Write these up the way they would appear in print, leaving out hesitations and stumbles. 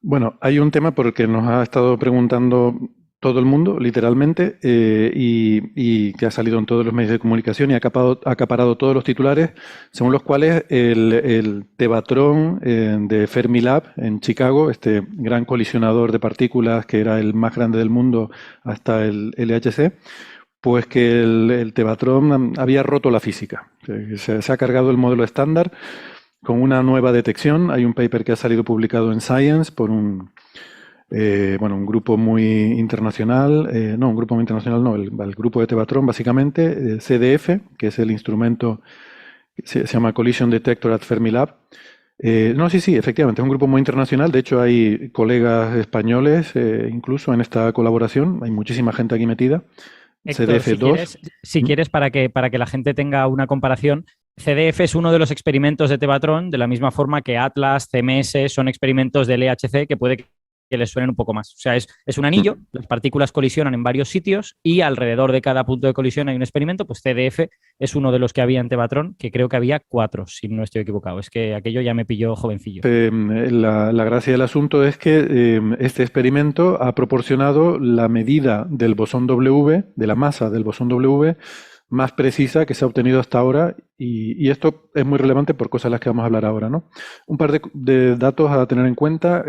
Bueno, hay un tema por el que nos ha estado preguntando todo el mundo, literalmente, y que ha salido en todos los medios de comunicación y ha acaparado todos los titulares, según los cuales el Tevatron de Fermilab en Chicago, este gran colisionador de partículas que era el más grande del mundo hasta el LHC, pues que el Tevatron había roto la física. Se ha cargado el modelo estándar con una nueva detección. Hay un paper que ha salido publicado en Science por un grupo muy internacional, no, un grupo muy internacional, no, el grupo de Tevatron, básicamente, CDF, que es el instrumento, se llama Collision Detector at Fermilab. No, sí, sí, efectivamente, es un grupo muy internacional. De hecho, hay colegas españoles incluso en esta colaboración. Hay muchísima gente aquí metida. Héctor, CDF2. si quieres para que la gente tenga una comparación, CDF es uno de los experimentos de Tevatron, de la misma forma que Atlas, CMS son experimentos del LHC que puede que les suenen un poco más. O sea, es un anillo, las partículas colisionan en varios sitios y alrededor de cada punto de colisión hay un experimento, pues CDF es uno de los que había en Tevatron, que creo que había 4, si no estoy equivocado. Es que aquello ya me pilló jovencillo. La gracia del asunto es que este experimento ha proporcionado la medida del bosón W, de la masa del bosón W, más precisa que se ha obtenido hasta ahora, y esto es muy relevante por cosas de las que vamos a hablar ahora, ¿no? Un par de datos a tener en cuenta.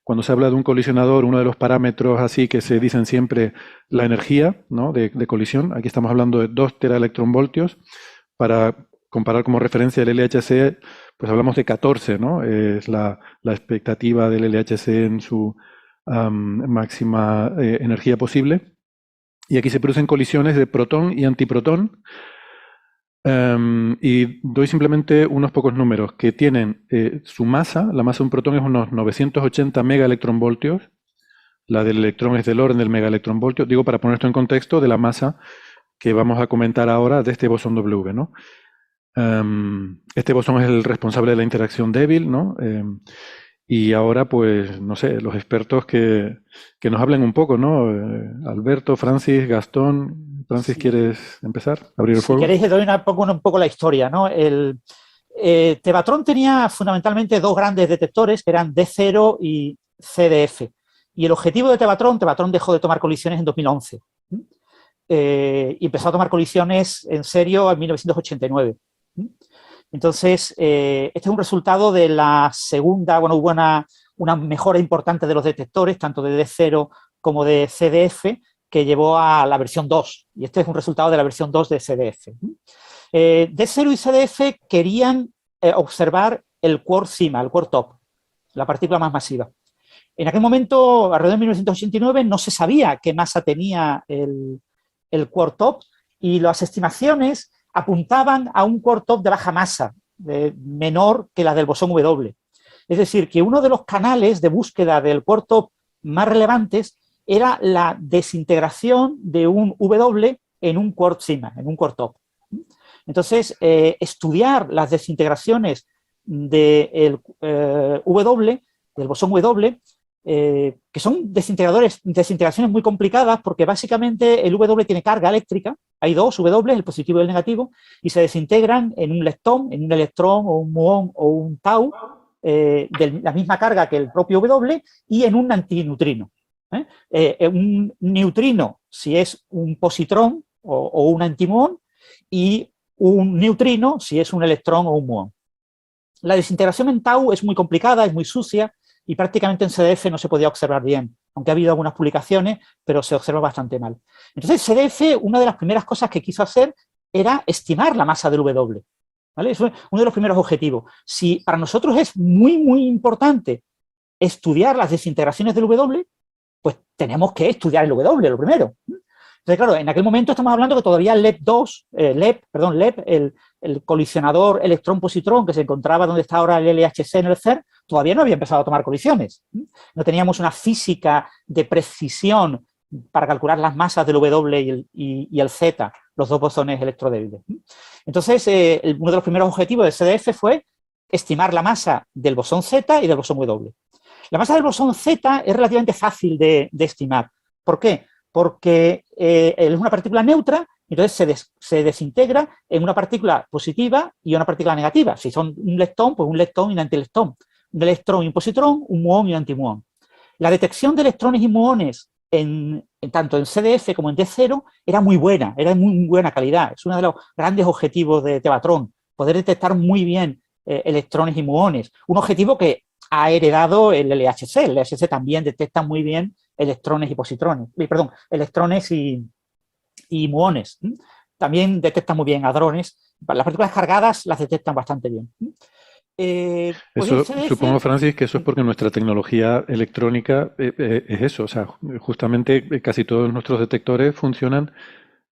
Cuando se habla de un colisionador, uno de los parámetros así que se dicen siempre, la energía, ¿no?, de colisión. Aquí estamos hablando de 2 teraelectronvoltios. Para comparar como referencia el LHC, pues hablamos de 14, ¿no? Es la expectativa del LHC en su máxima energía posible. Y aquí se producen colisiones de protón y antiprotón. Y doy simplemente unos pocos números que tienen su masa. La masa de un protón es unos 980 megaelectronvoltios. La del electrón es del orden del megaelectronvoltio. Digo, para poner esto en contexto de la masa que vamos a comentar ahora de este bosón W, ¿no? Este bosón es el responsable de la interacción débil, ¿no? Y ahora, pues, no sé, los expertos que nos hablen un poco, ¿no? Alberto, Francis, Gastón. Francis, Sí. ¿quieres empezar? ¿Abrir el Si fuego? queréis, le doy un poco la historia, ¿no? Tevatron tenía fundamentalmente dos grandes detectores, que eran D0 y CDF. Y el objetivo de Tevatron dejó de tomar colisiones en 2011. Y empezó a tomar colisiones en serio en 1989. Entonces, este es un resultado de la segunda, bueno, hubo una mejora importante de los detectores, tanto de D0 como de CDF, que llevó a la versión 2. Y este es un resultado de la versión 2 de CDF. D0 y CDF querían observar el quark CIMA, el quark top, la partícula más masiva. En aquel momento, alrededor de 1989, no se sabía qué masa tenía el quark top y las estimaciones apuntaban a un quark top de baja masa, menor que la del bosón W. Es decir, que uno de los canales de búsqueda del quark top más relevantes era la desintegración de un W en un quark CIMA, en un quark top. Entonces, estudiar las desintegraciones del W, del bosón W, que son desintegraciones muy complicadas porque básicamente el W tiene carga eléctrica, hay dos W, el positivo y el negativo, y se desintegran en un leptón, en un electrón o un muón o un tau, de la misma carga que el propio W, y en un antineutrino. Un neutrino, si es un positrón o un antimuón, y un neutrino, si es un electrón o un muón. La desintegración en tau es muy complicada, es muy sucia, y prácticamente en CDF no se podía observar bien, aunque ha habido algunas publicaciones, pero se observa bastante mal. Entonces, CDF, una de las primeras cosas que quiso hacer era estimar la masa del W. ¿Vale? Eso es uno de los primeros objetivos. Si para nosotros es muy, muy importante estudiar las desintegraciones del W, pues tenemos que estudiar el W, lo primero. Entonces, claro, en aquel momento estamos hablando que todavía el LEP2, el colisionador electrón-positrón que se encontraba donde está ahora el LHC en el CERN, todavía no había empezado a tomar colisiones. No teníamos una física de precisión para calcular las masas del W y el Z, los dos bosones electrodébiles. Entonces, uno de los primeros objetivos de CDF fue estimar la masa del bosón Z y del bosón W. La masa del bosón Z es relativamente fácil de estimar. ¿Por qué? Porque es una partícula neutra, entonces se desintegra en una partícula positiva y una partícula negativa. Si son un leptón, pues un leptón y un antileptón. un electrón y un positrón, un muón y un antimuón. La detección de electrones y muones tanto en CDF como en D0 era muy buena, era muy buena calidad. Es uno de los grandes objetivos de Tevatron, poder detectar muy bien electrones y muones. Un objetivo que ha heredado el LHC. El LHC también detecta muy bien electrones y positrones, perdón, electrones y muones. También detecta muy bien hadrones. Las partículas cargadas las detectan bastante bien. Pues eso, supongo, Francis, que eso es porque nuestra tecnología electrónica es eso. O sea, justamente casi todos nuestros detectores funcionan.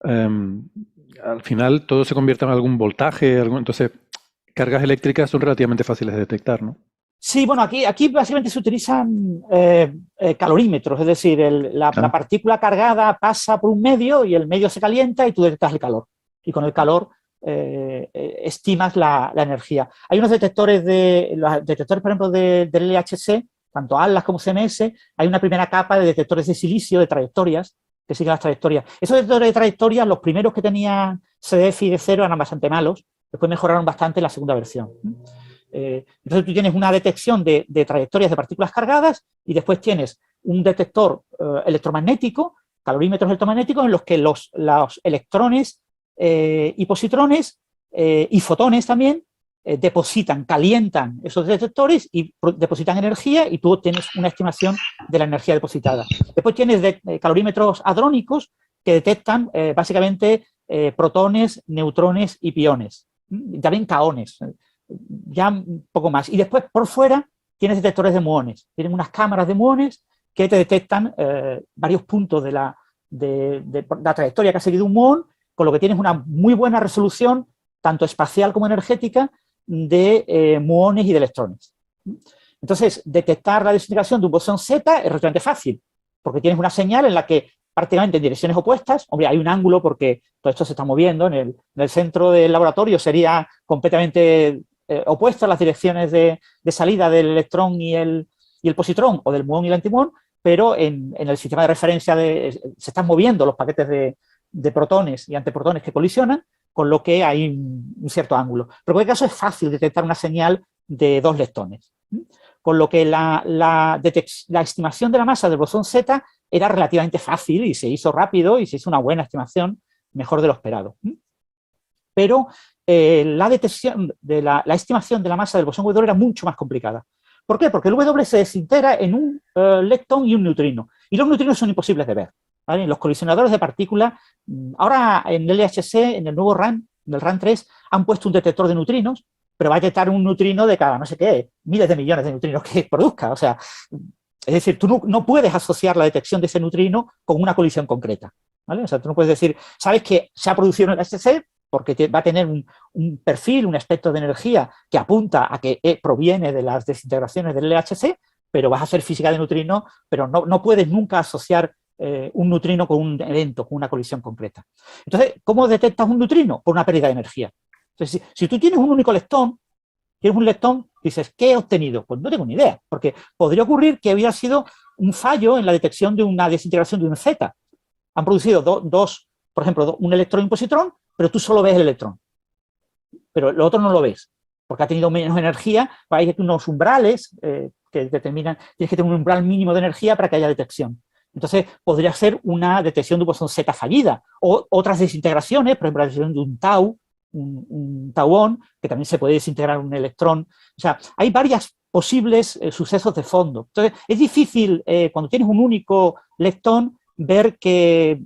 Al final todo se convierte en algún voltaje. Entonces, cargas eléctricas son relativamente fáciles de detectar, ¿no? Sí, bueno, aquí básicamente se utilizan calorímetros, es decir, la partícula cargada pasa por un medio y el medio se calienta y tú detectas el calor. Y con el calor estimas la energía. Hay unos detectores, por ejemplo, del LHC, tanto ATLAS como CMS, hay una primera capa de detectores de silicio, de trayectorias, que siguen las trayectorias. Esos detectores de trayectorias, los primeros que tenían CDF y D0 eran bastante malos, después mejoraron bastante en la segunda versión. Entonces tú tienes una detección de trayectorias de partículas cargadas y después tienes un detector electromagnético, calorímetros electromagnéticos, en los que los electrones y positrones y fotones también depositan, calientan esos detectores y depositan energía y tú tienes una estimación de la energía depositada. Después tienes calorímetros hadrónicos que detectan básicamente protones, neutrones y piones, y también caones, ya un poco más. Y después por fuera tienes detectores de muones, tienen unas cámaras de muones que te detectan varios puntos de la trayectoria que ha seguido un muón, con lo que tienes una muy buena resolución, tanto espacial como energética, de muones y de electrones. Entonces, detectar la desintegración de un bosón Z es relativamente fácil, porque tienes una señal en la que prácticamente en direcciones opuestas, hombre, hay un ángulo porque todo esto se está moviendo, en el centro del laboratorio sería completamente opuesto a las direcciones de salida del electrón y el positrón, o del muón y el antimuón, pero en el sistema de referencia se están moviendo los paquetes de protones y antiprotones que colisionan, con lo que hay un cierto ángulo. Pero en cualquier caso es fácil detectar una señal de dos leptones. Con lo que la estimación de la masa del bosón Z era relativamente fácil y se hizo rápido y se hizo una buena estimación, mejor de lo esperado. Pero la detección de la estimación de la masa del bosón W era mucho más complicada. ¿Por qué? Porque el W se desintegra en un leptón y un neutrino. Y los neutrinos son imposibles de ver, ¿vale? Los colisionadores de partículas, ahora en el LHC, en el nuevo RAN, en el RAN 3, han puesto un detector de neutrinos, pero va a detectar un neutrino de cada no sé qué, miles de millones de neutrinos que produzca. O sea, es decir, tú no puedes asociar la detección de ese neutrino con una colisión concreta, ¿vale? O sea, tú no puedes decir, sabes que se ha producido en el LHC porque va a tener un perfil, un espectro de energía que apunta a que proviene de las desintegraciones del LHC, pero vas a hacer física de neutrinos, pero no puedes nunca asociar un neutrino con un evento, con una colisión concreta. Entonces, ¿cómo detectas un neutrino? Por una pérdida de energía. Entonces, si tú tienes un único leptón, dices, ¿qué he obtenido? Pues no tengo ni idea, porque podría ocurrir que hubiera sido un fallo en la detección de una desintegración de un Z. Han producido dos, por ejemplo, un electrón y un positrón, pero tú solo ves el electrón. Pero lo otro no lo ves, porque ha tenido menos energía. Hay unos umbrales que determinan, tienes que tener un umbral mínimo de energía para que haya detección. Entonces, podría ser una detección de un bosón Z fallida, o otras desintegraciones, por ejemplo, la detección de un tau, un tauón, que también se puede desintegrar un electrón. O sea, hay varios posibles sucesos de fondo. Entonces, es difícil, cuando tienes un único leptón, ver que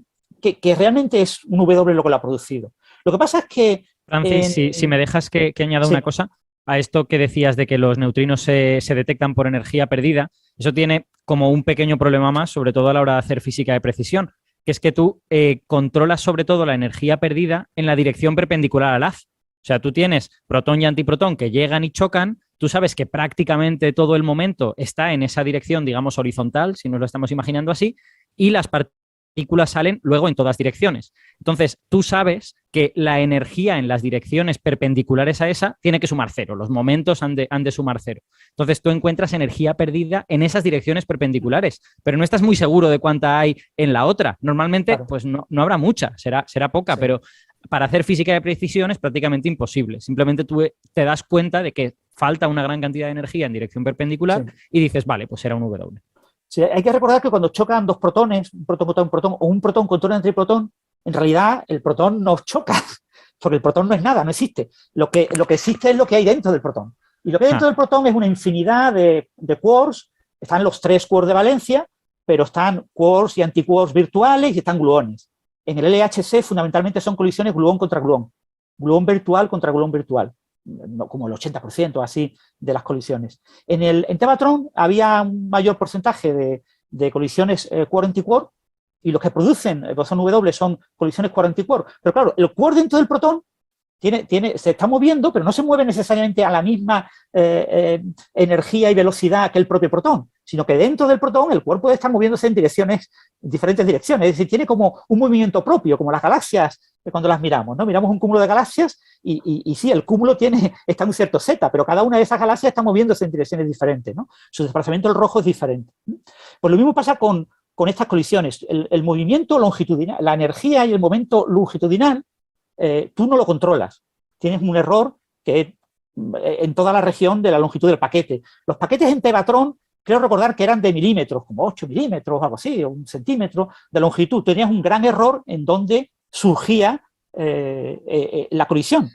realmente es un W lo que lo ha producido. Lo que pasa es que... Francis, si me dejas que añada una cosa a esto que decías de que los neutrinos se detectan por energía perdida, eso tiene como un pequeño problema más, sobre todo a la hora de hacer física de precisión, que es que tú controlas sobre todo la energía perdida en la dirección perpendicular al haz. O sea, tú tienes protón y antiprotón que llegan y chocan, tú sabes que prácticamente todo el momento está en esa dirección, digamos, horizontal, si nos lo estamos imaginando así, y las partículas partículas salen luego en todas direcciones. Entonces, tú sabes que la energía en las direcciones perpendiculares a esa tiene que sumar cero, los momentos han de sumar cero. Entonces, tú encuentras energía perdida en esas direcciones perpendiculares, pero no estás muy seguro de cuánta hay en la otra. Normalmente, Claro. pues no habrá mucha, será poca, Sí. pero para hacer física de precisión es prácticamente imposible. Simplemente tú te das cuenta de que falta una gran cantidad de energía en dirección perpendicular Sí. y dices, vale, pues será un W. Sí, hay que recordar que cuando chocan dos protones, un protón contra un protón, o un protón contra un antiprotón, en realidad el protón no choca, porque el protón no es nada, no existe. Lo que existe es lo que hay dentro del protón. Y lo que hay dentro del protón es una infinidad de quarks. Están los 3 quarks de valencia, pero están quarks y antiquarks virtuales y están gluones. En el LHC fundamentalmente son colisiones gluón contra gluón, gluón virtual contra gluón virtual, como el 80% así de las colisiones. En Tevatron había un mayor porcentaje de colisiones quark-antiquark, y los que producen el bosón W son colisiones quark-antiquark. Pero claro, el quark dentro del protón se está moviendo, pero no se mueve necesariamente a la misma energía y velocidad que el propio protón, sino que dentro del protón el quark puede estar moviéndose en diferentes direcciones, es decir, tiene como un movimiento propio, como las galaxias cuando las miramos, ¿no? Miramos un cúmulo de galaxias y sí, el cúmulo está en un cierto Z, pero cada una de esas galaxias está moviéndose en direcciones diferentes, ¿no? Su desplazamiento del rojo es diferente. Pues lo mismo pasa con estas colisiones. El movimiento longitudinal, la energía y el momento longitudinal, tú no lo controlas. Tienes un error que en toda la región de la longitud del paquete. Los paquetes en Tevatron, creo recordar que eran de milímetros, como 8 milímetros o algo así, o 1 centímetro de longitud. Tenías un gran error en donde surgía la colisión.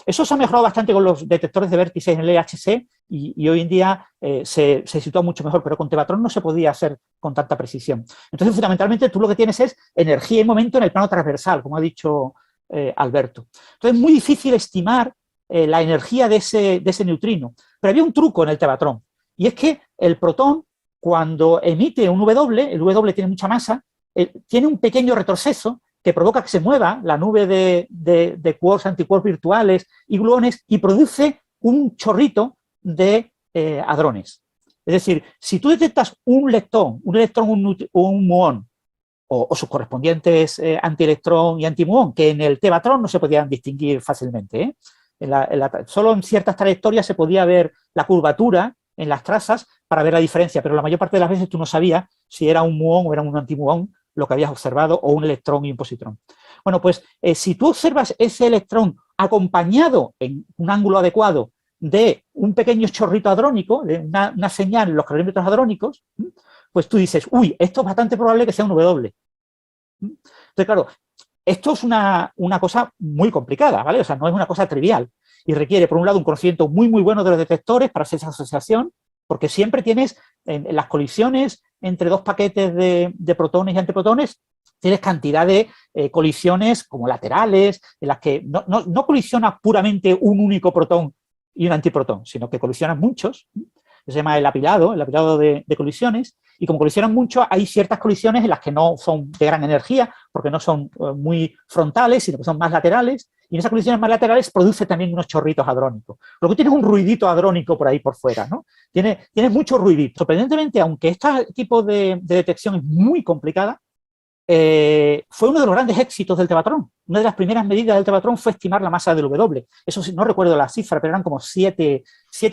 Eso se ha mejorado bastante con los detectores de vértices en el LHC y hoy en día se sitúa mucho mejor, pero con Tevatron no se podía hacer con tanta precisión. Entonces, fundamentalmente, tú lo que tienes es energía y momento en el plano transversal, como ha dicho Alberto. Entonces, es muy difícil estimar la energía de ese neutrino. Pero había un truco en el Tevatron, y es que el protón, cuando emite un W, el W tiene mucha masa, tiene un pequeño retroceso que provoca que se mueva la nube de quarks, antiquarks virtuales y gluones y produce un chorrito de hadrones. Es decir, si tú detectas un leptón, un muón, o sus correspondientes antielectrón y antimuón, que en el Tevatron no se podían distinguir fácilmente. Solo en ciertas trayectorias se podía ver la curvatura en las trazas para ver la diferencia, pero la mayor parte de las veces tú no sabías si era un muón o era un antimuón lo que habías observado, o un electrón y un positrón. Bueno, pues si tú observas ese electrón acompañado en un ángulo adecuado de un pequeño chorrito hadrónico, de una señal en los calorímetros hadrónicos, pues tú dices, uy, esto es bastante probable que sea un W. Entonces, claro, esto es una cosa muy complicada, ¿vale? O sea, no es una cosa trivial y requiere, por un lado, un conocimiento muy, muy bueno de los detectores para hacer esa asociación, porque siempre tienes en las colisiones entre dos paquetes de protones y antiprotones, tienes cantidad de colisiones como laterales, en las que no colisiona puramente un único protón y un antiprotón, sino que colisionan muchos. Se llama el apilado de colisiones, y como colisionan mucho, hay ciertas colisiones en las que no son de gran energía, porque no son muy frontales, sino que son más laterales, y en esas colisiones más laterales produce también unos chorritos hadrónicos. Lo que tienes un ruidito hadrónico por ahí por fuera, ¿no? Tienes mucho ruidito. Sorprendentemente, aunque este tipo de detección es muy complicada, fue uno de los grandes éxitos del Tevatron. Una de las primeras medidas del Tevatron fue estimar la masa del W. Eso sí, no recuerdo la cifra, pero eran como 7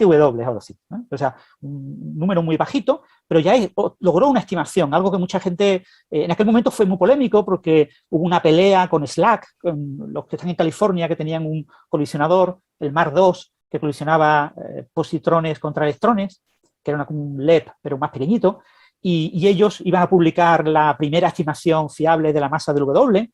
W, algo así, ¿no? O sea, un número muy bajito, pero ya logró una estimación, algo que mucha gente, en aquel momento fue muy polémico porque hubo una pelea con SLAC, con los que están en California, que tenían un colisionador, el Mar II, que colisionaba positrones contra electrones, que era un LEP, pero más pequeñito. Y ellos iban a publicar la primera estimación fiable de la masa del W,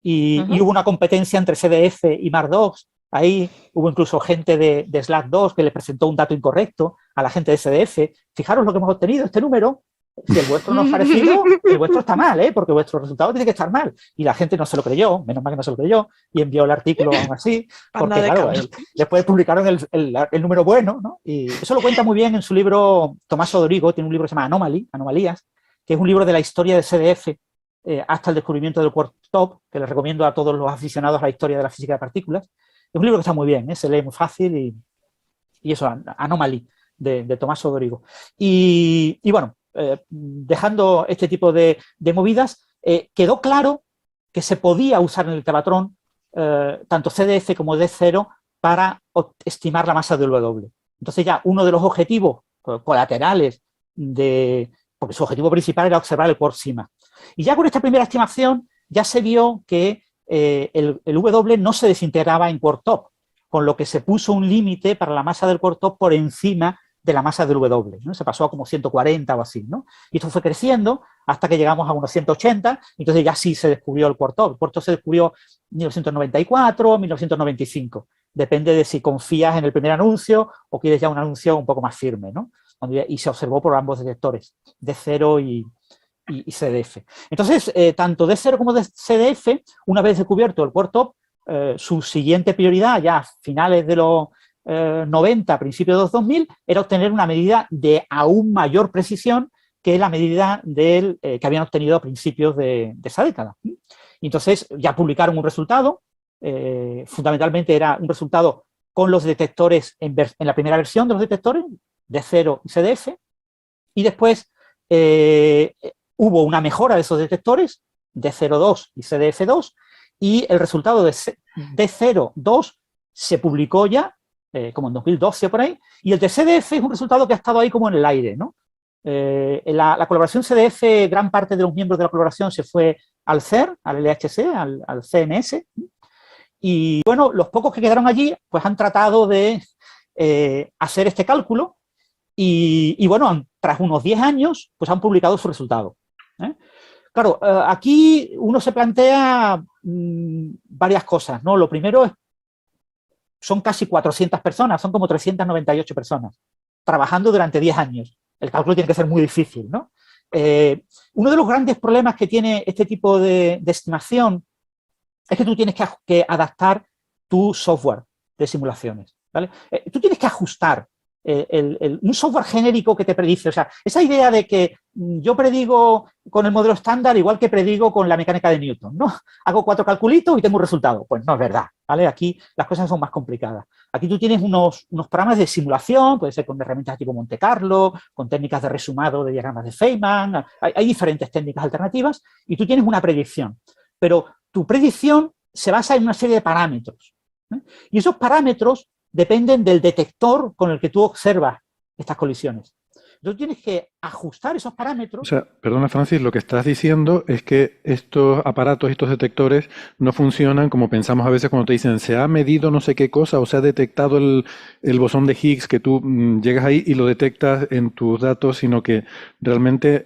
y hubo una competencia entre CDF y Mar2. Ahí hubo incluso gente de SLAC 2 que le presentó un dato incorrecto a la gente de CDF. Fijaros lo que hemos obtenido, este número, si el vuestro no es parecido, el vuestro está mal, porque vuestro resultado tiene que estar mal. Y la gente no se lo creyó, menos mal que no se lo creyó, y envió el artículo aún así, porque claro, después publicaron el número bueno, ¿no? Y eso lo cuenta muy bien en su libro Tomás Odorigo, tiene un libro que se llama Anomalías, que es un libro de la historia de CDF hasta el descubrimiento del quark top, que les recomiendo a todos los aficionados a la historia de la física de partículas. Es un libro que está muy bien, se lee muy fácil, y eso, Anomaly, de Tomás Odorigo. Y bueno, dejando este tipo de movidas, quedó claro que se podía usar en el Tevatron tanto CDF como D0 para estimar la masa del W. Entonces ya uno de los objetivos colaterales porque su objetivo principal era observar el quark sigma. Y ya con esta primera estimación ya se vio que el W no se desintegraba en quark top, con lo que se puso un límite para la masa del quark top por encima de la masa del W, ¿no? Se pasó a como 140 o así, ¿no? Y esto fue creciendo hasta que llegamos a unos 180, entonces ya sí se descubrió el quark top. El quark top se descubrió en 1994, 1995. Depende de si confías en el primer anuncio o quieres ya un anuncio un poco más firme, ¿no? Y se observó por ambos detectores, D0 y CDF. Entonces, tanto D0 como CDF, una vez descubierto el quark top, su siguiente prioridad, ya a finales de los 90, principios de los 2000, era obtener una medida de aún mayor precisión que la medida que habían obtenido a principios de esa década. Y entonces ya publicaron un resultado, fundamentalmente era un resultado con los detectores en la primera versión de los detectores, D0 y CDF, y después hubo una mejora de esos detectores, D02 y CDF2, y el resultado de D02 se publicó ya, como en 2012 o por ahí, y el de CDF es un resultado que ha estado ahí como en el aire, ¿no? La colaboración CDF, gran parte de los miembros de la colaboración se fue al CER, al LHC, al CMS, y bueno, los pocos que quedaron allí, pues han tratado de hacer este cálculo, y bueno, tras unos 10 años, pues han publicado su resultado. Claro, aquí uno se plantea varias cosas, ¿no? Lo primero es, son casi 400 personas, son como 398 personas, trabajando durante 10 años. El cálculo tiene que ser muy difícil, ¿no? Uno de los grandes problemas que tiene este tipo de estimación es que tú tienes que adaptar tu software de simulaciones, ¿vale? Tú tienes que ajustar un software genérico que te predice. O sea, esa idea de que yo predigo con el modelo estándar igual que predigo con la mecánica de Newton, ¿no? Hago 4 calculitos y tengo un resultado. Pues no es verdad, ¿vale? Aquí las cosas son más complicadas. Aquí tú tienes unos programas de simulación, puede ser con herramientas tipo Monte Carlo, con técnicas de resumado de diagramas de Feynman, hay diferentes técnicas alternativas y tú tienes una predicción. Pero tu predicción se basa en una serie de parámetros, ¿eh? Y esos parámetros dependen del detector con el que tú observas estas colisiones. Entonces tienes que ajustar esos parámetros. O sea, perdona Francis, lo que estás diciendo es que estos aparatos, estos detectores no funcionan como pensamos a veces cuando te dicen se ha medido no sé qué cosa o se ha detectado el bosón de Higgs, que tú llegas ahí y lo detectas en tus datos, sino que realmente,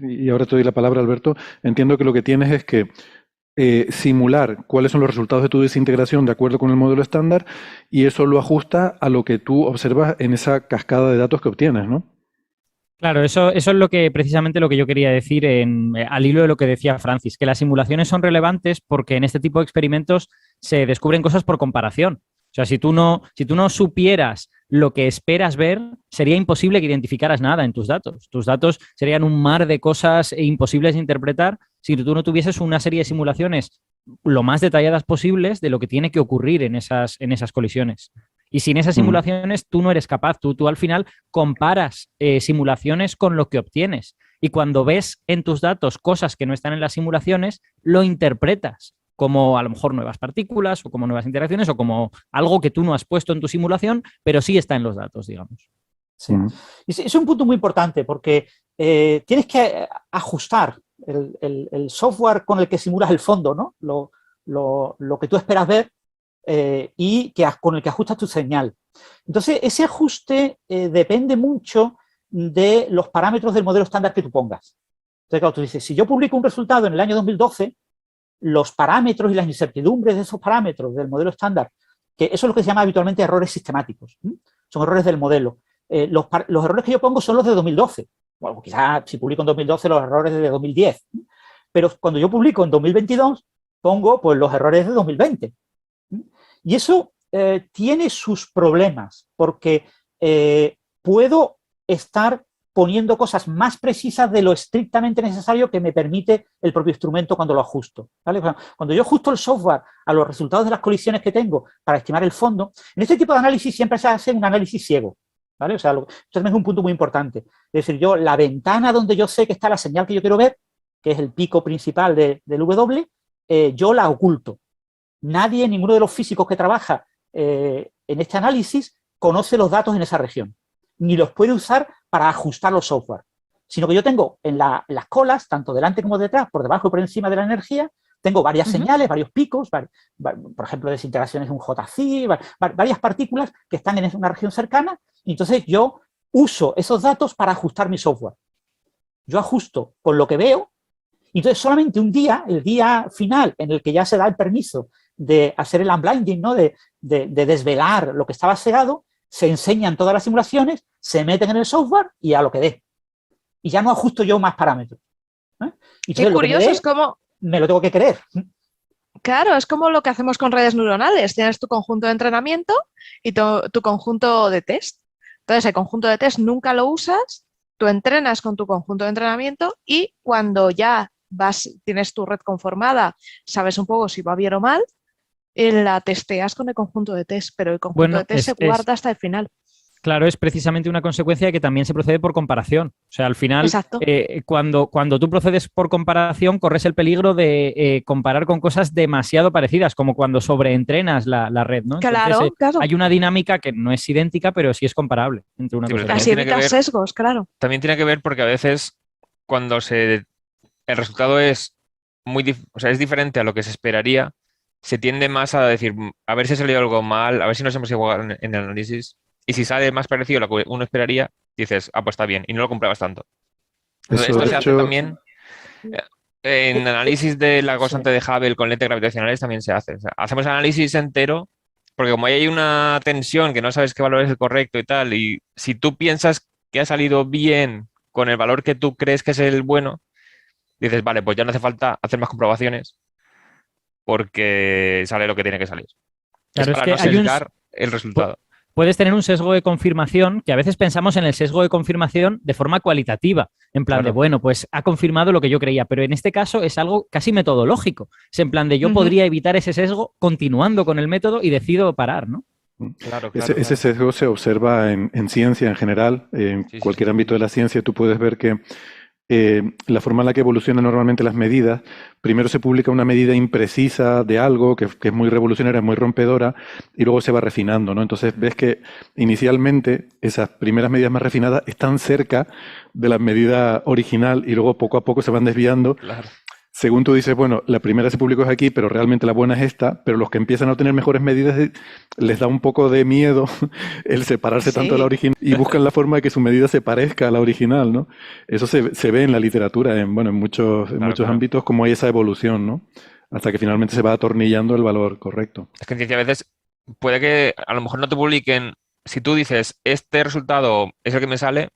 y ahora te doy la palabra Alberto, entiendo que lo que tienes es que simular cuáles son los resultados de tu desintegración de acuerdo con el modelo estándar y eso lo ajusta a lo que tú observas en esa cascada de datos que obtienes, ¿no? Claro, eso es precisamente lo que yo quería decir al hilo de lo que decía Francis, que las simulaciones son relevantes porque en este tipo de experimentos se descubren cosas por comparación. O sea, si tú no supieras lo que esperas ver, sería imposible que identificaras nada en tus datos. Tus datos serían un mar de cosas imposibles de interpretar si tú no tuvieses una serie de simulaciones lo más detalladas posibles de lo que tiene que ocurrir en esas colisiones. Y sin esas simulaciones tú no eres capaz, tú al final comparas simulaciones con lo que obtienes. Y cuando ves en tus datos cosas que no están en las simulaciones, lo interpretas como a lo mejor nuevas partículas o como nuevas interacciones o como algo que tú no has puesto en tu simulación, pero sí está en los datos, digamos. Sí. Y es un punto muy importante porque tienes que ajustar el software con el que simulas el fondo, ¿no? Lo que tú esperas ver y con el que ajustas tu señal. Entonces, ese ajuste depende mucho de los parámetros del modelo estándar que tú pongas. Entonces, claro, tú dices, si yo publico un resultado en el año 2012, los parámetros y las incertidumbres de esos parámetros del modelo estándar, que eso es lo que se llama habitualmente errores sistemáticos, son errores del modelo. Los errores que yo pongo son los de 2012. Bueno, quizás si publico en 2012 los errores de 2010. Pero cuando yo publico en 2022, pongo pues, los errores de 2020. Y eso tiene sus problemas, porque puedo estar poniendo cosas más precisas de lo estrictamente necesario que me permite el propio instrumento cuando lo ajusto, ¿vale? Cuando yo ajusto el software a los resultados de las colisiones que tengo para estimar el fondo, en este tipo de análisis siempre se hace un análisis ciego, ¿vale? O sea, esto es un punto muy importante. Es decir, la ventana donde yo sé que está la señal que yo quiero ver, que es el pico principal del W, yo la oculto. Nadie, ninguno de los físicos que trabaja en este análisis conoce los datos en esa región, ni los puede usar para ajustar los software, sino que yo tengo en las colas, tanto delante como detrás, por debajo y por encima de la energía, tengo varias señales, varios picos, por ejemplo, desintegraciones de un JCI, varias partículas que están en una región cercana, y entonces yo uso esos datos para ajustar mi software. Yo ajusto con lo que veo, y entonces solamente un día, el día final, en el que ya se da el permiso de hacer el unblinding, ¿no? de desvelar lo que estaba segado, se enseñan todas las simulaciones, se meten en el software y a lo que dé. Y ya no ajusto yo más parámetros. Y Qué curioso, es como... Me lo tengo que creer. Claro, es como lo que hacemos con redes neuronales. Tienes tu conjunto de entrenamiento y tu conjunto de test. Entonces, el conjunto de test nunca lo usas, tú entrenas con tu conjunto de entrenamiento y cuando ya tienes tu red conformada, sabes un poco si va bien o mal, la testeas con el conjunto de test, pero el conjunto de test se guarda hasta el final. Claro, es precisamente una consecuencia de que también se procede por comparación. O sea, al final, cuando tú procedes por comparación, corres el peligro de comparar con cosas demasiado parecidas, como cuando sobreentrenas la red, ¿no? Claro, entonces, claro. Hay una dinámica que no es idéntica, pero sí es comparable entre una cosa y otra. Así evitas sesgos, claro. También tiene que ver porque a veces cuando el resultado es es diferente a lo que se esperaría, se tiende más a decir, a ver si ha salido algo mal, a ver si nos hemos equivocado en el análisis. Y si sale más parecido a lo que uno esperaría, dices, pues está bien, y no lo compruebas tanto. Entonces, esto se hace también en análisis de la constante de Hubble con lentes gravitacionales también se hace. O sea, hacemos el análisis entero, porque como hay una tensión que no sabes qué valor es el correcto y tal, y si tú piensas que ha salido bien con el valor que tú crees que es el bueno, dices, vale, pues ya no hace falta hacer más comprobaciones porque sale lo que tiene que salir. Claro, es para no sesgar el resultado. Puedes tener un sesgo de confirmación, que a veces pensamos en el sesgo de confirmación de forma cualitativa, en plan de, bueno, pues ha confirmado lo que yo creía, pero en este caso es algo casi metodológico. Es en plan de yo podría evitar ese sesgo continuando con el método y decido parar, ¿no? Claro. Ese sesgo se observa en ciencia en general, en cualquier ámbito de la ciencia. Tú puedes ver que la forma en la que evolucionan normalmente las medidas, primero se publica una medida imprecisa de algo que es muy revolucionaria, muy rompedora, y luego se va refinando, ¿no? Entonces ves que inicialmente esas primeras medidas más refinadas están cerca de la medida original y luego poco a poco se van desviando. Claro. Según tú dices, bueno, la primera se publicó aquí, pero realmente la buena es esta, pero los que empiezan a obtener mejores medidas les da un poco de miedo el separarse tanto de la original y buscan la forma de que su medida se parezca a la original, ¿no? Eso se ve en la literatura, en muchos ámbitos, como hay esa evolución, ¿no? Hasta que finalmente se va atornillando el valor correcto. Es que en ciencia a veces puede que a lo mejor no te publiquen, si tú dices, este resultado es el que me sale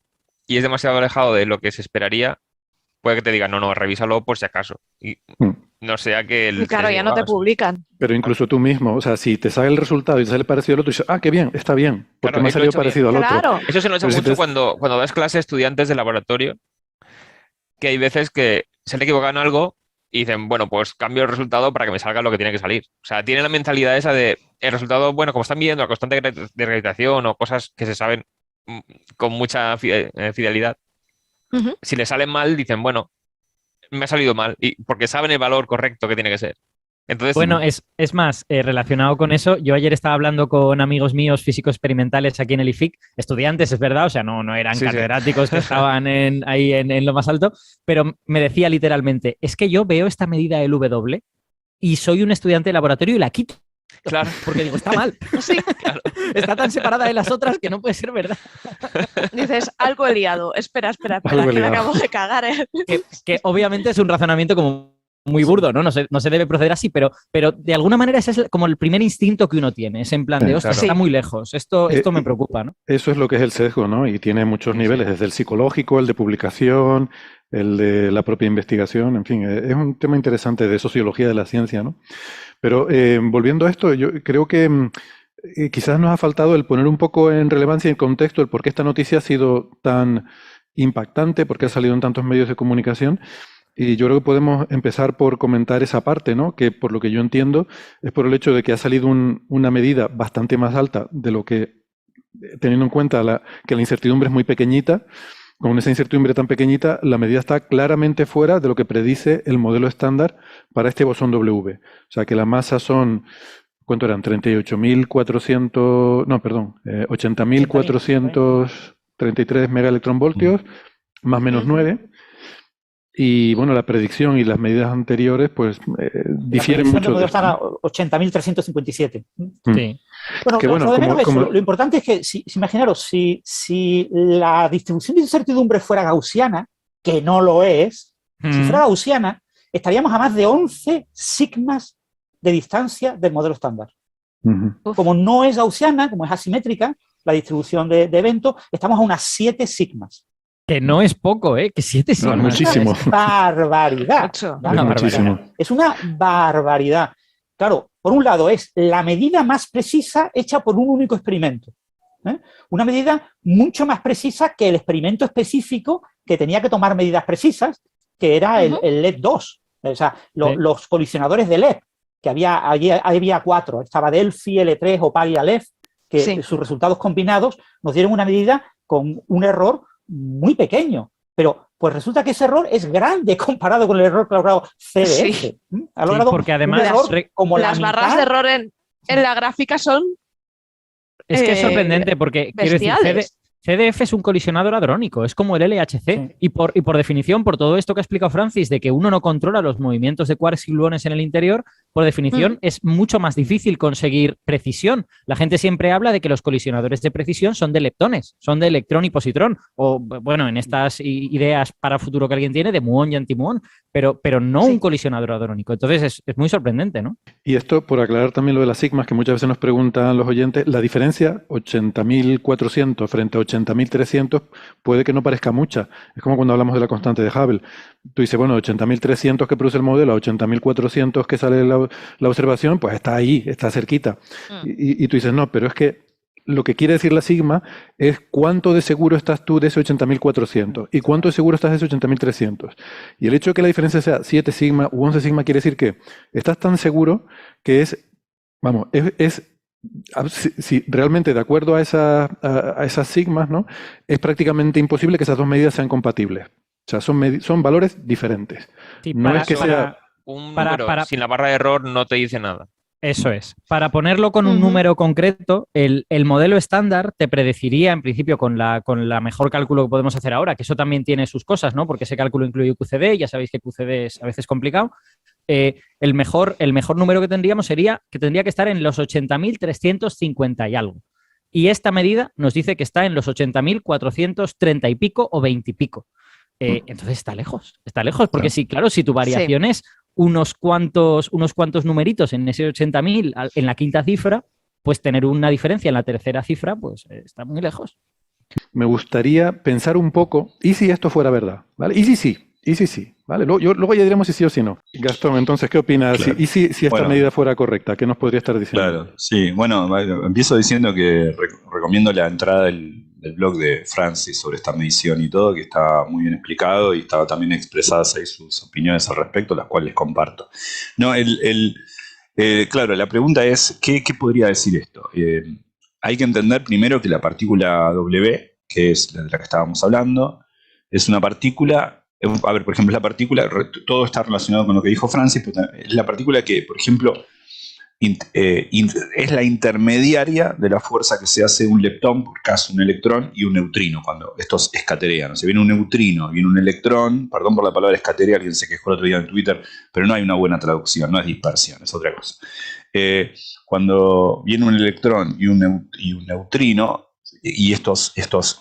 y es demasiado alejado de lo que se esperaría, puede que te digan, no, revísalo por si acaso. Y no sea que... Y claro, ya no te publican. Pero incluso tú mismo, o sea, si te sale el resultado y te sale parecido al otro, dices, qué bien, está bien, porque me ha salido parecido al otro. Eso se nota mucho cuando das clases a estudiantes de laboratorio, que hay veces que se le equivocan algo y dicen, bueno, pues cambio el resultado para que me salga lo que tiene que salir. O sea, tienen la mentalidad esa de el resultado, bueno, como están viendo la constante de gravitación o cosas que se saben con mucha fidelidad, si le salen mal, dicen, bueno, me ha salido mal, y porque saben el valor correcto que tiene que ser. Entonces, bueno, es más, relacionado con eso, yo ayer estaba hablando con amigos míos físicos experimentales aquí en el IFIC, estudiantes, es verdad, o sea, no eran catedráticos que estaban ahí en lo más alto, pero me decía literalmente, es que yo veo esta medida del W y soy un estudiante de laboratorio y la quito. Claro. Porque digo, está mal. Sí, claro. Está tan separada de las otras que no puede ser verdad. Dices, algo he liado. Espera, que la acabo de cagar. Que obviamente es un razonamiento como muy burdo, ¿no? No se debe proceder así, pero de alguna manera ese es como el primer instinto que uno tiene. Es en plan de, ostras, está muy lejos. Esto me preocupa, ¿no? Eso es lo que es el sesgo, ¿no? Y tiene muchos niveles, desde el psicológico, el de publicación, el de la propia investigación, en fin, es un tema interesante de sociología de la ciencia, ¿no? Pero volviendo a esto, yo creo que quizás nos ha faltado el poner un poco en relevancia y en contexto el por qué esta noticia ha sido tan impactante, por qué ha salido en tantos medios de comunicación. Y yo creo que podemos empezar por comentar esa parte, ¿no? Que por lo que yo entiendo es por el hecho de que ha salido una medida bastante más alta de lo que, teniendo en cuenta que la incertidumbre es muy pequeñita, con esa incertidumbre tan pequeñita, la medida está claramente fuera de lo que predice el modelo estándar para este bosón W. O sea, que la masa son, ¿cuánto eran? 38.400, no, perdón, 80.433 megaelectronvoltios, más menos 9. Y bueno, la predicción y las medidas anteriores pues difieren mucho. La predicción del modelo estándar 80.357. Sí. Bueno, lo importante es que, imaginaros, si la distribución de incertidumbre fuera gaussiana, que no lo es, si fuera gaussiana, estaríamos a más de 11 sigmas de distancia del modelo estándar. Como no es gaussiana, como es asimétrica, la distribución de eventos, estamos a unas 7 sigmas. Que no es poco, ¿eh? Que 7 sigmas. No, muchísimo. Es barbaridad. Es una barbaridad. Claro, por un lado es la medida más precisa hecha por un único experimento. Una medida mucho más precisa que el experimento específico que tenía que tomar medidas precisas, que era el LEP2. O sea, los colisionadores de LEP, que había 4. Estaba Delphi, L3, Opal y Aleph, que sus resultados combinados nos dieron una medida con un error muy pequeño, pero pues resulta que ese error es grande comparado con el error que ha logrado CDF. Ha logrado porque además un error como las barras de error en la gráfica son es que es sorprendente porque bestiales. Quiero decir, CDF es un colisionador hadrónico, es como el LHC y por definición, por todo esto que ha explicado Francis, de que uno no controla los movimientos de quarks y gluones en el interior, por definición es mucho más difícil conseguir precisión. La gente siempre habla de que los colisionadores de precisión son de leptones, son de electrón y positrón, o bueno, en estas ideas para futuro que alguien tiene, de muón y antimuón, pero no un colisionador hadrónico. Entonces es muy sorprendente, ¿no? Y esto, por aclarar también lo de las sigmas, que muchas veces nos preguntan los oyentes, la diferencia 80.400 frente a 80.300 puede que no parezca mucha. Es como cuando hablamos de la constante de Hubble. Tú dices, bueno, 80.300 que produce el modelo a 80.400 que sale la observación, pues está ahí, está cerquita. Y tú dices, no, pero es que lo que quiere decir la sigma es cuánto de seguro estás tú de ese 80.400 y cuánto de seguro estás de ese 80.300. Y el hecho de que la diferencia sea 7 sigma u 11 sigma quiere decir que estás tan seguro que si realmente de acuerdo a esas sigmas, ¿no? Es prácticamente imposible que esas dos medidas sean compatibles. O sea, son valores diferentes. Sí, no es que sea un número sin la barra de error no te dice nada. Eso es. Para ponerlo con un número concreto, el modelo estándar te predeciría, en principio, con la mejor cálculo que podemos hacer ahora, que eso también tiene sus cosas, ¿no? Porque ese cálculo incluye QCD, ya sabéis que QCD es a veces complicado. El mejor número que tendríamos sería que tendría que estar en los 80.350 y algo. Y esta medida nos dice que está en los 80.430 y pico o 20 y pico. Entonces está lejos, porque sí, claro, si tu variación es unos cuantos numeritos en ese 80.000 en la quinta cifra, pues tener una diferencia en la tercera cifra, pues está muy lejos. Me gustaría pensar un poco, ¿y si esto fuera verdad? ¿Vale? ¿Y si sí? ¿Vale? Luego ya diremos si sí o si no. Gastón, entonces, ¿qué opinas? Claro. ¿Y si esta medida fuera correcta? ¿Qué nos podría estar diciendo? Claro, sí. Bueno, empiezo diciendo que recomiendo la entrada del blog de Francis sobre esta medición y todo, que está muy bien explicado y estaba también expresadas ahí sus opiniones al respecto, las cuales comparto. No, claro, la pregunta es, ¿qué podría decir esto? Hay que entender primero que la partícula W, que es de la que estábamos hablando, es una partícula. A ver, por ejemplo, la partícula, todo está relacionado con lo que dijo Francis, pero es la partícula que, por ejemplo, es la intermediaria de la fuerza que se hace un leptón por caso un electrón y un neutrino, cuando estos escaterean. Si viene un neutrino, viene un electrón, perdón por la palabra escaterea, alguien se quejó el otro día en Twitter, pero no hay una buena traducción, no es dispersión, es otra cosa. Cuando viene un electrón y un neutrino, y estos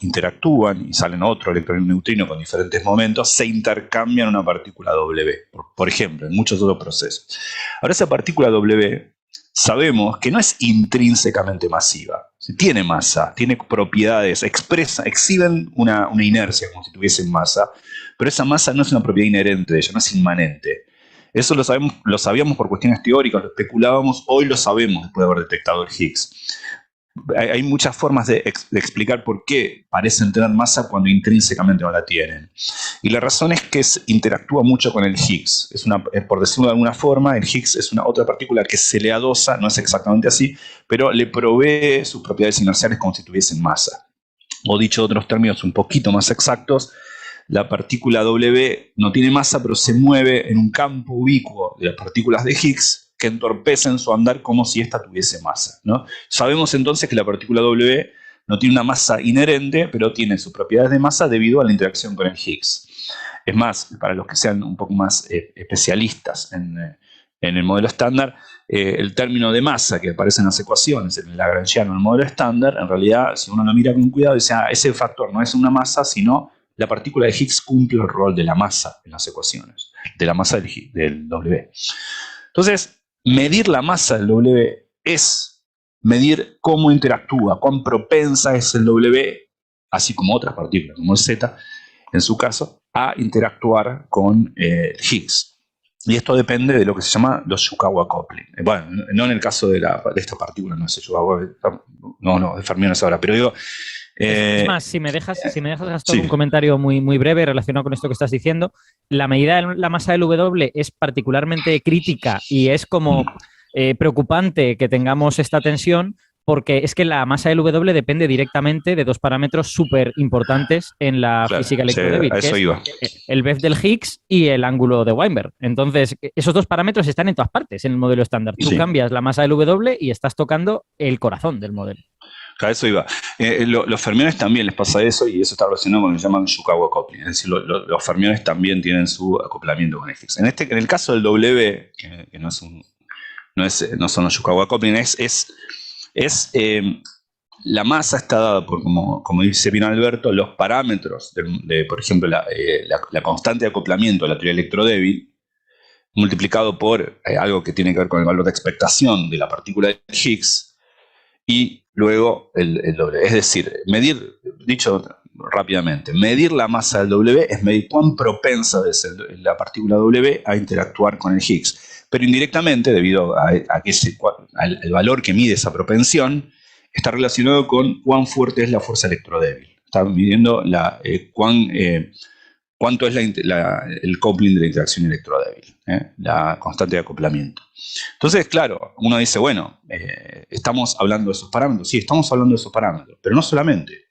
interactúan y salen otro electrón y un neutrino con diferentes momentos, se intercambian una partícula W, por ejemplo, en muchos otros procesos. Ahora, esa partícula W sabemos que no es intrínsecamente masiva, tiene masa, tiene propiedades, exhiben una inercia como si tuviesen masa, pero esa masa no es una propiedad inherente de ella, no es inmanente. Eso lo sabíamos por cuestiones teóricas, lo especulábamos, hoy lo sabemos después de haber detectado el Higgs. Hay muchas formas de explicar por qué parecen tener masa cuando intrínsecamente no la tienen. Y la razón es que interactúa mucho con el Higgs. Por decirlo de alguna forma, el Higgs es una otra partícula que se le adosa, no es exactamente así, pero le provee sus propiedades inerciales como si tuviesen masa. o dicho en otros términos un poquito más exactos, la partícula W no tiene masa, pero se mueve en un campo ubicuo de las partículas de Higgs que entorpecen su andar como si ésta tuviese masa, ¿no? Sabemos entonces que la partícula W no tiene una masa inherente, pero tiene sus propiedades de masa debido a la interacción con el Higgs. Es más, para los que sean un poco más especialistas en el modelo estándar, el término de masa que aparece en las ecuaciones, en el lagrangiano, en el modelo estándar, en realidad, si uno lo mira con cuidado, dice, ese factor no es una masa, sino la partícula de Higgs cumple el rol de la masa en las ecuaciones, de la masa del W. Entonces, medir la masa del W es medir cómo interactúa, cuán propensa es el W, así como otras partículas, como el Z, en su caso, a interactuar con Higgs. Y esto depende de lo que se llama los Yukawa coupling. Bueno, no en el caso de esta partícula, no sé, Yukawa, no, de fermiones ahora, pero digo... es más, si me dejas Gastón, sí. un comentario muy, muy breve relacionado con esto que estás diciendo, la medida de la masa del W es particularmente crítica y es como preocupante que tengamos esta tensión, porque es que la masa del W depende directamente de dos parámetros súper importantes en la física electrodébil, a eso que iba. es el BEF del Higgs y el ángulo de Weinberg. Entonces, esos dos parámetros están en todas partes en el modelo estándar. Tú cambias la masa del W y estás tocando el corazón del modelo. A eso iba. Los fermiones también les pasa eso, y eso está relacionado con lo que llaman Yukawa coupling. Es decir, los fermiones también tienen su acoplamiento con el Higgs. En el caso del W, que no son los Yukawa coupling, la masa está dada por, como dice bien Alberto, los parámetros de por ejemplo, la constante de acoplamiento de la teoría electrodébil, multiplicado por algo que tiene que ver con el valor de expectación de la partícula de Higgs, y luego el W. Es decir, dicho rápidamente, medir la masa del W es medir cuán propensa es la partícula W a interactuar con el Higgs. Pero indirectamente, debido al valor que mide esa propensión, está relacionado con cuán fuerte es la fuerza electrodébil. Está midiendo cuánto es el coupling de la interacción electrodébil, la constante de acoplamiento. Entonces, claro, uno dice, bueno, estamos hablando de esos parámetros. Sí, estamos hablando de esos parámetros, pero no solamente.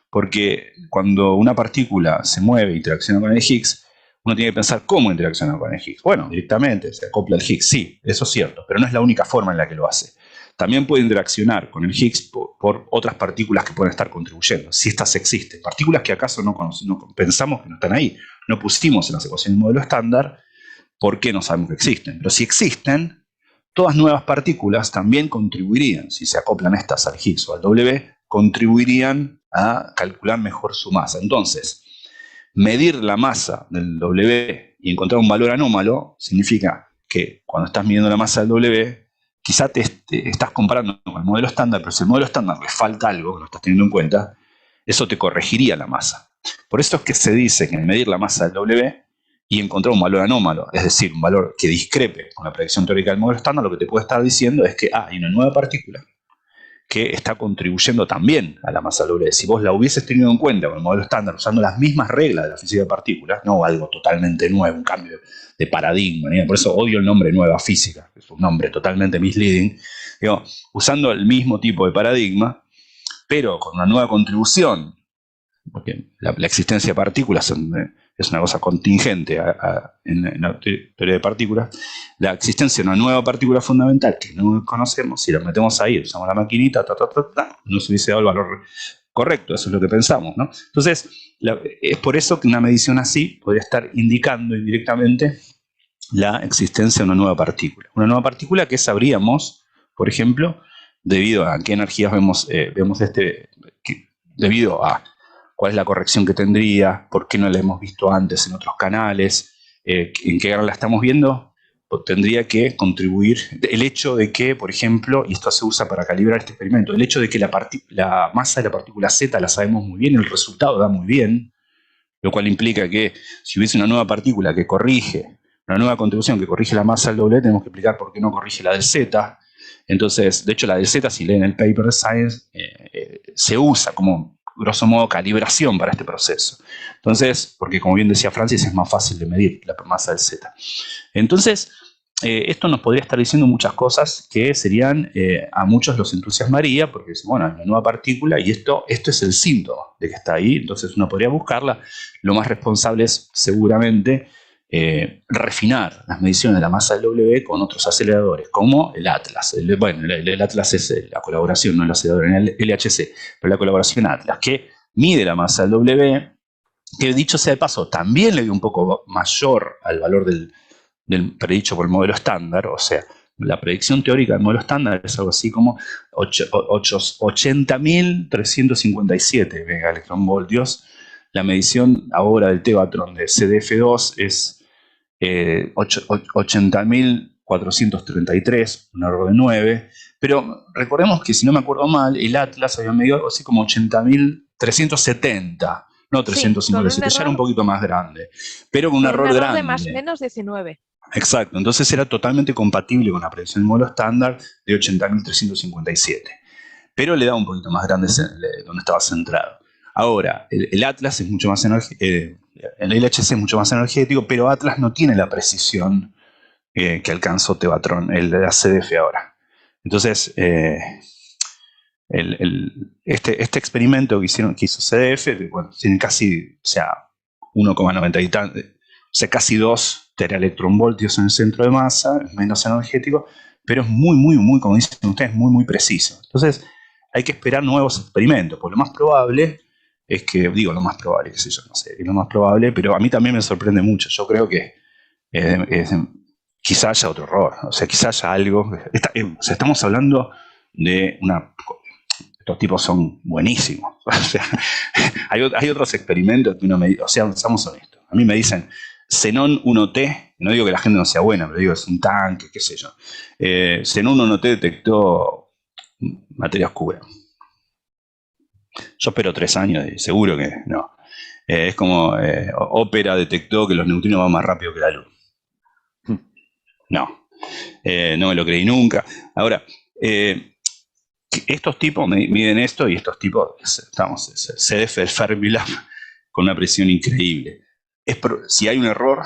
Porque cuando una partícula se mueve e interacciona con el Higgs, uno tiene que pensar cómo interacciona con el Higgs. Bueno, directamente se acopla al Higgs, sí, eso es cierto, pero no es la única forma en la que lo hace. También puede interaccionar con el Higgs por otras partículas que pueden estar contribuyendo, si estas existen. Partículas que acaso no pensamos que no están ahí, no pusimos en las ecuaciones del modelo estándar porque no sabemos que existen. Pero si existen, todas nuevas partículas también contribuirían, si se acoplan estas al Higgs o al W, contribuirían a calcular mejor su masa. Entonces, medir la masa del W y encontrar un valor anómalo significa que cuando estás midiendo la masa del W, quizá te estás comparando con el modelo estándar, pero si el modelo estándar le falta algo que no estás teniendo en cuenta, eso te corregiría la masa. Por eso es que se dice que en medir la masa del W y encontrar un valor anómalo, es decir, un valor que discrepe con la predicción teórica del modelo estándar, lo que te puede estar diciendo es que hay una nueva partícula que está contribuyendo también a la masa del W. Si vos la hubieses tenido en cuenta con el modelo estándar, usando las mismas reglas de la física de partículas, no algo totalmente nuevo, un cambio de paradigma, ¿no? Por eso odio el nombre nueva física, que es un nombre totalmente misleading. Digo, usando el mismo tipo de paradigma, pero con una nueva contribución, porque la existencia de partículas es una cosa contingente en la teoría de partículas. La existencia de una nueva partícula fundamental que no conocemos, si la metemos ahí, usamos la maquinita, no se hubiese dado el valor correcto, eso es lo que pensamos, ¿no? Entonces, es por eso que una medición así podría estar indicando indirectamente la existencia de una nueva partícula. Una nueva partícula que sabríamos, por ejemplo, debido a qué energías vemos debido a cuál es la corrección que tendría, por qué no la hemos visto antes en otros canales, en qué grado la estamos viendo, pues tendría que contribuir el hecho de que, por ejemplo, y esto se usa para calibrar este experimento, el hecho de que la masa de la partícula Z la sabemos muy bien, el resultado da muy bien, lo cual implica que si hubiese una nueva partícula que corrige, una nueva contribución que corrige la masa del W, tenemos que explicar por qué no corrige la del Z. Entonces, de hecho, la del Z, si leen el paper de Science, se usa como grosso modo calibración para este proceso. Entonces, porque como bien decía Francis, es más fácil de medir la masa del Z. Entonces, esto nos podría estar diciendo muchas cosas que serían, a muchos los entusiasmaría, porque bueno, hay una nueva partícula y esto es el síntoma de que está ahí, entonces uno podría buscarla. Lo más responsable es seguramente refinar las mediciones de la masa del W con otros aceleradores, como el Atlas. El Atlas es la colaboración, no el acelerador en el LHC, pero la colaboración Atlas, que mide la masa del W, que dicho sea de paso, también le dio un poco mayor al valor del predicho por el modelo estándar. O sea, la predicción teórica del modelo estándar es algo así como 80.357 megaelectronvoltios. La medición ahora del Tevatron de CDF2 es 80.433, un error de 9. Pero recordemos que, si no me acuerdo mal, el Atlas había medido algo así como 80.370. No 357, ya era un poquito más grande, pero con un error grande. De más o menos 19. Exacto, entonces era totalmente compatible con la predicción del modelo estándar de 80.357. Pero le da un poquito más grande donde estaba centrado. Ahora, el Atlas es mucho más energético, el LHC es mucho más energético, pero Atlas no tiene la precisión que alcanzó Tevatron, el de la CDF ahora. Entonces, este experimento que hizo CDF, bueno, tiene casi, o sea, 1,90 y tanto, o sea, casi 2 teraelectronvoltios en el centro de masa, es menos energético, pero es muy, como dicen ustedes, muy preciso. Entonces, hay que esperar nuevos experimentos, porque lo más probable es que, digo, lo más probable, qué sé yo, no sé, es lo más probable, pero a mí también me sorprende mucho. Yo creo que quizá haya otro error, o sea, quizá haya algo. O sea, estamos hablando de estos tipos son buenísimos. O sea, hay otros experimentos que uno me dice, o sea, seamos honestos. A mí me dicen Xenon 1T, no digo que la gente no sea buena, pero digo, es un tanque, qué sé yo. Xenon 1T detectó materia oscura. Yo espero 3 años y seguro que no. Es como Opera detectó que los neutrinos van más rápido que la luz. No, no me lo creí nunca. Ahora, estos tipos miden esto y estos tipos, CDF del Fermilab con una precisión increíble. Si hay un error,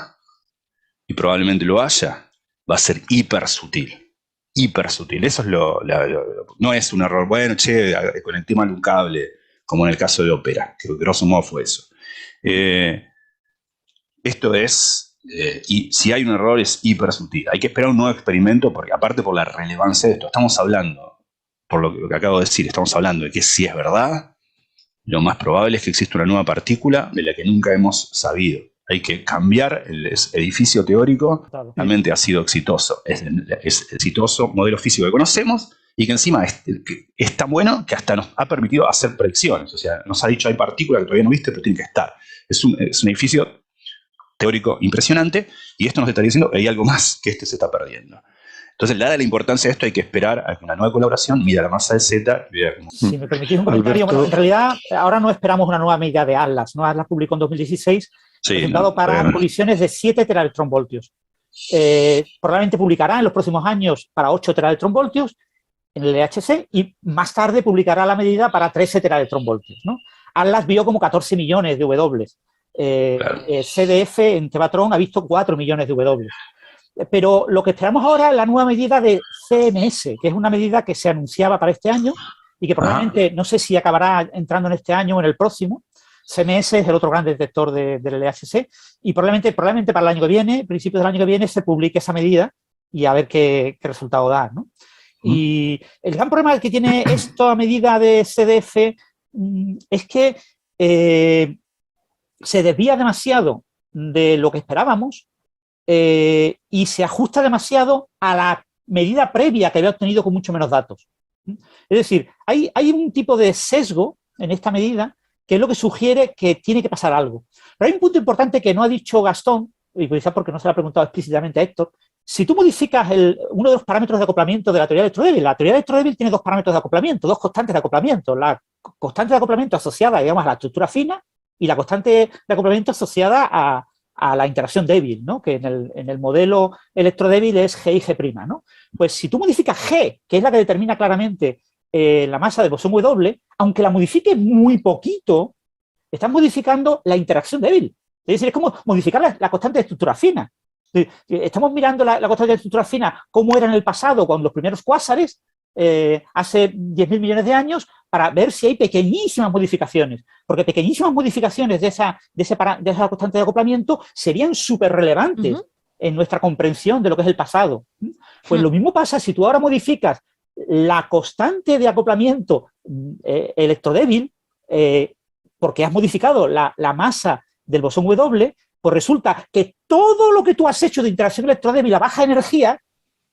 y probablemente lo haya, va a ser hiper sutil. Hiper sutil. Eso es no es un error. Bueno, conecté mal un cable, como en el caso de Opera, que grosso modo fue eso. Esto es, y si hay un error es hiper sutil. Hay que esperar un nuevo experimento, porque aparte por la relevancia de esto, estamos hablando, por lo que acabo de decir, estamos hablando de que si es verdad, lo más probable es que exista una nueva partícula de la que nunca hemos sabido. Hay que cambiar el edificio teórico. Realmente ha sido exitoso. Es exitoso modelo físico que conocemos y que encima es tan bueno que hasta nos ha permitido hacer predicciones. O sea, nos ha dicho hay partículas que todavía no viste, pero tienen que estar. Es un edificio teórico impresionante y esto nos está diciendo que hay algo más que se está perdiendo. Entonces, dada la importancia de esto, hay que esperar a que una nueva colaboración mida la masa de Z. Si me permitís un comentario, bueno, en realidad ahora no esperamos una nueva medida de Atlas, ¿no? Atlas publicó en 2016 resultado para colisiones de 7 teraelectronvoltios. Probablemente publicará en los próximos años para 8 teraelectronvoltios en el LHC y más tarde publicará la medida para 13 teraelectronvoltios, ¿no? Atlas vio como 14 millones de W. CDF en Tevatron ha visto 4 millones de W. Pero lo que esperamos ahora es la nueva medida de CMS, que es una medida que se anunciaba para este año y que probablemente, no sé si acabará entrando en este año o en el próximo. CMS es el otro gran detector del LHC y probablemente para el año que viene, principios del año que viene, se publique esa medida y a ver qué resultado da, ¿no? Y el gran problema que tiene esta medida de CDF es que se desvía demasiado de lo que esperábamos y se ajusta demasiado a la medida previa que había obtenido con mucho menos datos. Es decir, hay un tipo de sesgo en esta medida que es lo que sugiere que tiene que pasar algo. Pero hay un punto importante que no ha dicho Gastón, y quizás porque no se lo ha preguntado explícitamente a Héctor. Si tú modificas uno de los parámetros de acoplamiento de la teoría electrodébil, la teoría electrodébil tiene 2 parámetros de acoplamiento, 2 constantes de acoplamiento. La constante de acoplamiento asociada, digamos, a la estructura fina y la constante de acoplamiento asociada a la interacción débil, ¿no? Que en el modelo electrodébil es G y G', ¿no? Pues si tú modificas G, que es la que determina claramente la masa del bosón W, aunque la modifique muy poquito, estás modificando la interacción débil. Es decir, es como modificar la constante de estructura fina. Es Estamos mirando la constante de estructura fina, cómo era en el pasado con los primeros cuásares, hace 10.000 millones de años, para ver si hay pequeñísimas modificaciones, porque pequeñísimas modificaciones de esa constante de acoplamiento serían súper relevantes en nuestra comprensión de lo que es el pasado. Pues lo mismo pasa si tú ahora modificas la constante de acoplamiento electrodébil, porque has modificado la masa del bosón W, pues resulta que todo lo que tú has hecho de interacción electrodébil a baja energía,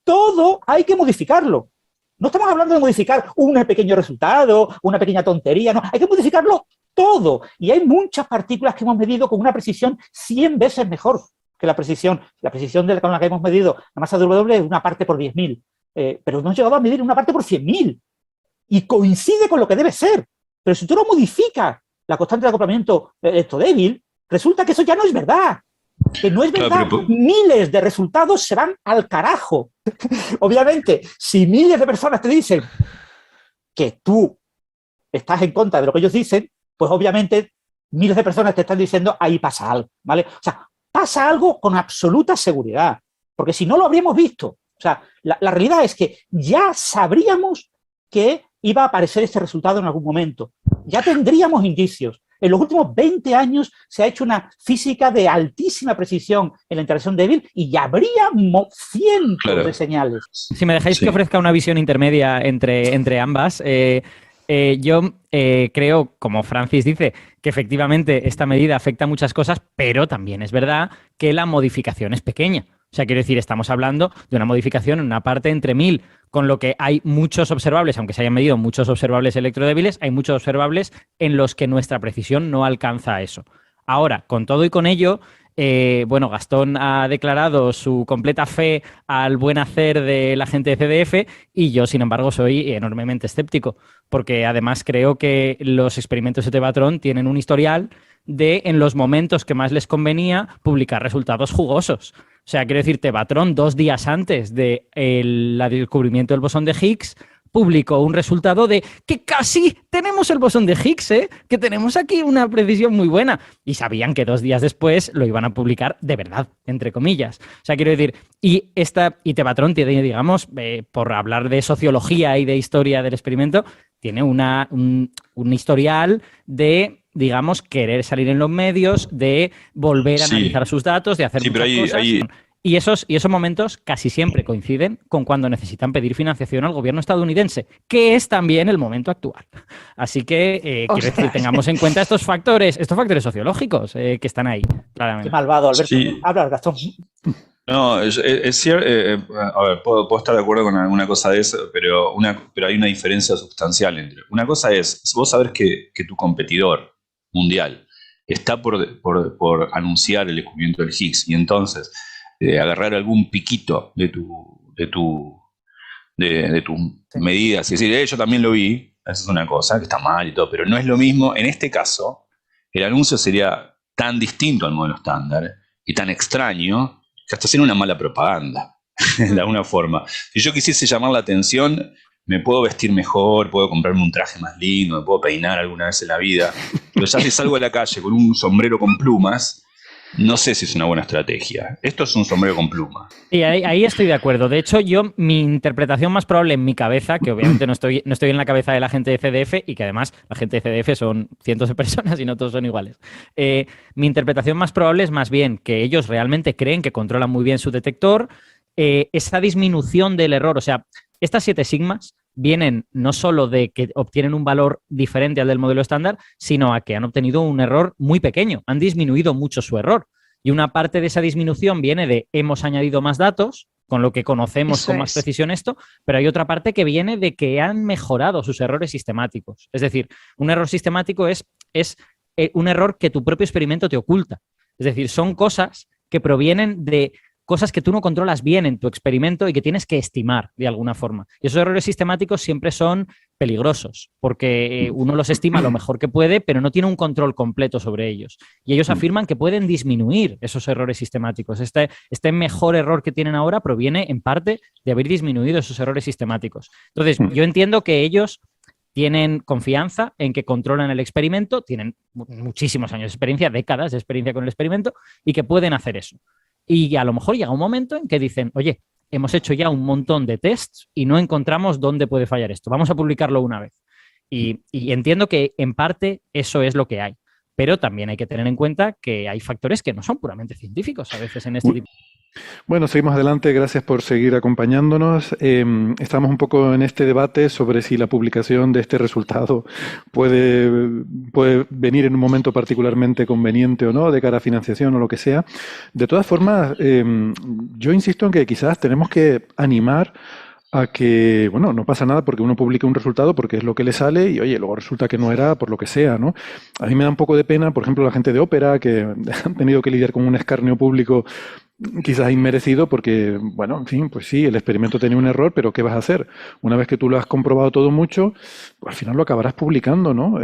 todo hay que modificarlo. No estamos hablando de modificar un pequeño resultado, una pequeña tontería, no, hay que modificarlo todo. Y hay muchas partículas que hemos medido con una precisión 100 veces mejor que la precisión con la que hemos medido la masa de W es una parte por 10.000. Pero hemos llegado a medir una parte por 100.000. Y coincide con lo que debe ser. Pero si tú no modificas la constante de acoplamiento electrodébil, resulta que eso ya no es verdad. Que no es verdad. Claro, pero miles de resultados se van al carajo. Obviamente, si miles de personas te dicen que tú estás en contra de lo que ellos dicen, pues obviamente miles de personas te están diciendo ahí pasa algo, ¿vale? O sea, pasa algo con absoluta seguridad, porque si no lo habríamos visto. O sea, la realidad es que ya sabríamos que iba a aparecer este resultado en algún momento. Ya tendríamos indicios. En los últimos 20 años se ha hecho una física de altísima precisión en la interacción débil y ya habría cientos de señales. Si me dejáis que ofrezca una visión intermedia entre ambas, yo creo, como Francis dice, que efectivamente esta medida afecta a muchas cosas, pero también es verdad que la modificación es pequeña. O sea, quiero decir, estamos hablando de una modificación en una parte entre 1000, con lo que hay muchos observables, aunque se hayan medido muchos observables electrodébiles, hay muchos observables en los que nuestra precisión no alcanza a eso. Ahora, con todo y con ello, bueno, Gastón ha declarado su completa fe al buen hacer de la gente de CDF y yo, sin embargo, soy enormemente escéptico, porque además creo que los experimentos de Tevatron tienen un historial de, en los momentos que más les convenía, publicar resultados jugosos. O sea, quiero decir, Tevatron, 2 días antes del descubrimiento del bosón de Higgs, publicó un resultado de que casi tenemos el bosón de Higgs, que tenemos aquí una precisión muy buena. Y sabían que 2 días después lo iban a publicar de verdad, entre comillas. O sea, quiero decir, y Tevatron tiene, digamos, por hablar de sociología y de historia del experimento, tiene un historial de, digamos, querer salir en los medios, de volver a analizar sus datos, de hacer muchas cosas. Y esos momentos casi siempre coinciden con cuando necesitan pedir financiación al gobierno estadounidense, que es también el momento actual. Así que quiero decir, tengamos en cuenta estos factores sociológicos que están ahí, claramente. Qué malvado, Alberto. Sí. Habla, Gastón. No, es cierto. A ver, puedo estar de acuerdo con alguna cosa de eso, pero hay una diferencia sustancial entre. Una cosa es, vos sabés que tu competidor mundial está por anunciar el descubrimiento del Higgs, y entonces agarrar algún piquito de tus medidas y decir, yo también lo vi, eso es una cosa que está mal y todo, pero no es lo mismo. En este caso, el anuncio sería tan distinto al modelo estándar y tan extraño que hasta sería una mala propaganda, de alguna forma. Si yo quisiese llamar la atención, me puedo vestir mejor, puedo comprarme un traje más lindo, me puedo peinar alguna vez en la vida, pero ya si salgo a la calle con un sombrero con plumas, no sé si es una buena estrategia. Esto es un sombrero con pluma. Y ahí estoy de acuerdo. De hecho, mi interpretación más probable en mi cabeza, que obviamente no estoy en la cabeza de la gente de CDF y que además la gente de CDF son cientos de personas y no todos son iguales. Mi interpretación más probable es más bien que ellos realmente creen que controlan muy bien su detector. Esa disminución del error, o sea, estas 7 sigmas vienen no solo de que obtienen un valor diferente al del modelo estándar, sino a que han obtenido un error muy pequeño, han disminuido mucho su error. Y una parte de esa disminución viene de hemos añadido más datos, con lo que conocemos con más precisión esto, pero hay otra parte que viene de que han mejorado sus errores sistemáticos. Es decir, un error sistemático es un error que tu propio experimento te oculta. Es decir, son cosas que provienen de cosas que tú no controlas bien en tu experimento y que tienes que estimar de alguna forma. Y esos errores sistemáticos siempre son peligrosos, porque uno los estima lo mejor que puede, pero no tiene un control completo sobre ellos. Y ellos afirman que pueden disminuir esos errores sistemáticos. Este mejor error que tienen ahora proviene en parte de haber disminuido esos errores sistemáticos. Entonces, yo entiendo que ellos tienen confianza en que controlan el experimento, tienen muchísimos años de experiencia, décadas de experiencia con el experimento, y que pueden hacer eso. Y a lo mejor llega un momento en que dicen, oye, hemos hecho ya un montón de tests y no encontramos dónde puede fallar esto. Vamos a publicarlo una vez. Y entiendo que en parte eso es lo que hay. Pero también hay que tener en cuenta que hay factores que no son puramente científicos a veces en este tipo. Bueno, seguimos adelante. Gracias por seguir acompañándonos. Estamos un poco en este debate sobre si la publicación de este resultado puede venir en un momento particularmente conveniente o no, de cara a financiación o lo que sea. De todas formas, yo insisto en que quizás tenemos que animar a que, bueno, no pasa nada porque uno publica un resultado porque es lo que le sale y, oye, luego resulta que no era por lo que sea, ¿no? A mí me da un poco de pena, por ejemplo, la gente de Opera, que han tenido que lidiar con un escarnio público quizás inmerecido porque, bueno, en fin, pues sí, el experimento tenía un error, pero ¿qué vas a hacer? Una vez que tú lo has comprobado todo mucho, pues al final lo acabarás publicando, ¿no?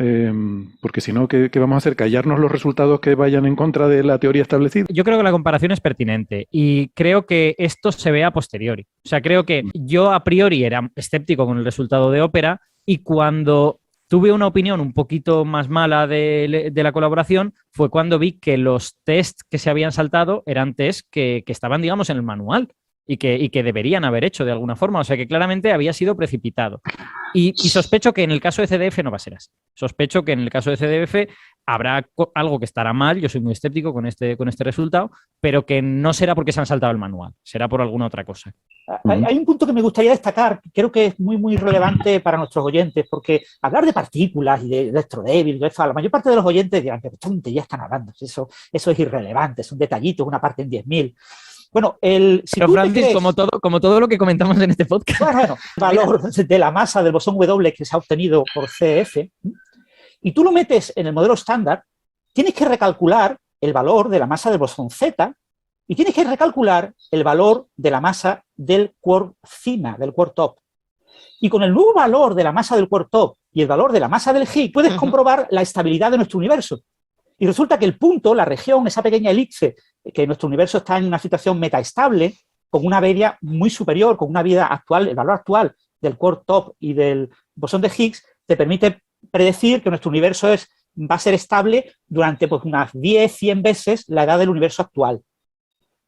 Porque si no, ¿qué vamos a hacer? ¿Callarnos los resultados que vayan en contra de la teoría establecida? Yo creo que la comparación es pertinente y creo que esto se ve a posteriori. O sea, creo que yo a priori era escéptico con el resultado de Opera y cuando tuve una opinión un poquito más mala de la colaboración fue cuando vi que los tests que se habían saltado eran tests que estaban, digamos, en el manual y que deberían haber hecho de alguna forma. O sea, que claramente había sido precipitado. Y sospecho que en el caso de CDF no va a ser así. Sospecho que en el caso de CDF habrá algo que estará mal, yo soy muy escéptico con este resultado, pero que no será porque se han saltado el manual, será por alguna otra cosa. Hay un punto que me gustaría destacar, que creo que es muy, muy relevante para nuestros oyentes, porque hablar de partículas y de electrodébil, la mayor parte de los oyentes dirán, ¿qué tontería están hablando? Eso es irrelevante, es un detallito, una parte en 10.000. Bueno, pero Francis, como todo lo que comentamos en este podcast. Bueno, el valor de la masa del bosón W que se ha obtenido por CF, y tú lo metes en el modelo estándar, tienes que recalcular el valor de la masa del bosón Z y tienes que recalcular el valor de la masa del quark cima, del quark top. Y con el nuevo valor de la masa del quark top y el valor de la masa del Higgs, puedes comprobar la estabilidad de nuestro universo. Y resulta que el punto, la región, esa pequeña elipse, que nuestro universo está en una situación metaestable, con una media muy superior, con una vida actual, el valor actual del quark top y del bosón de Higgs, te permite predecir que nuestro universo va a ser estable durante pues, unas 10, 100 veces la edad del universo actual.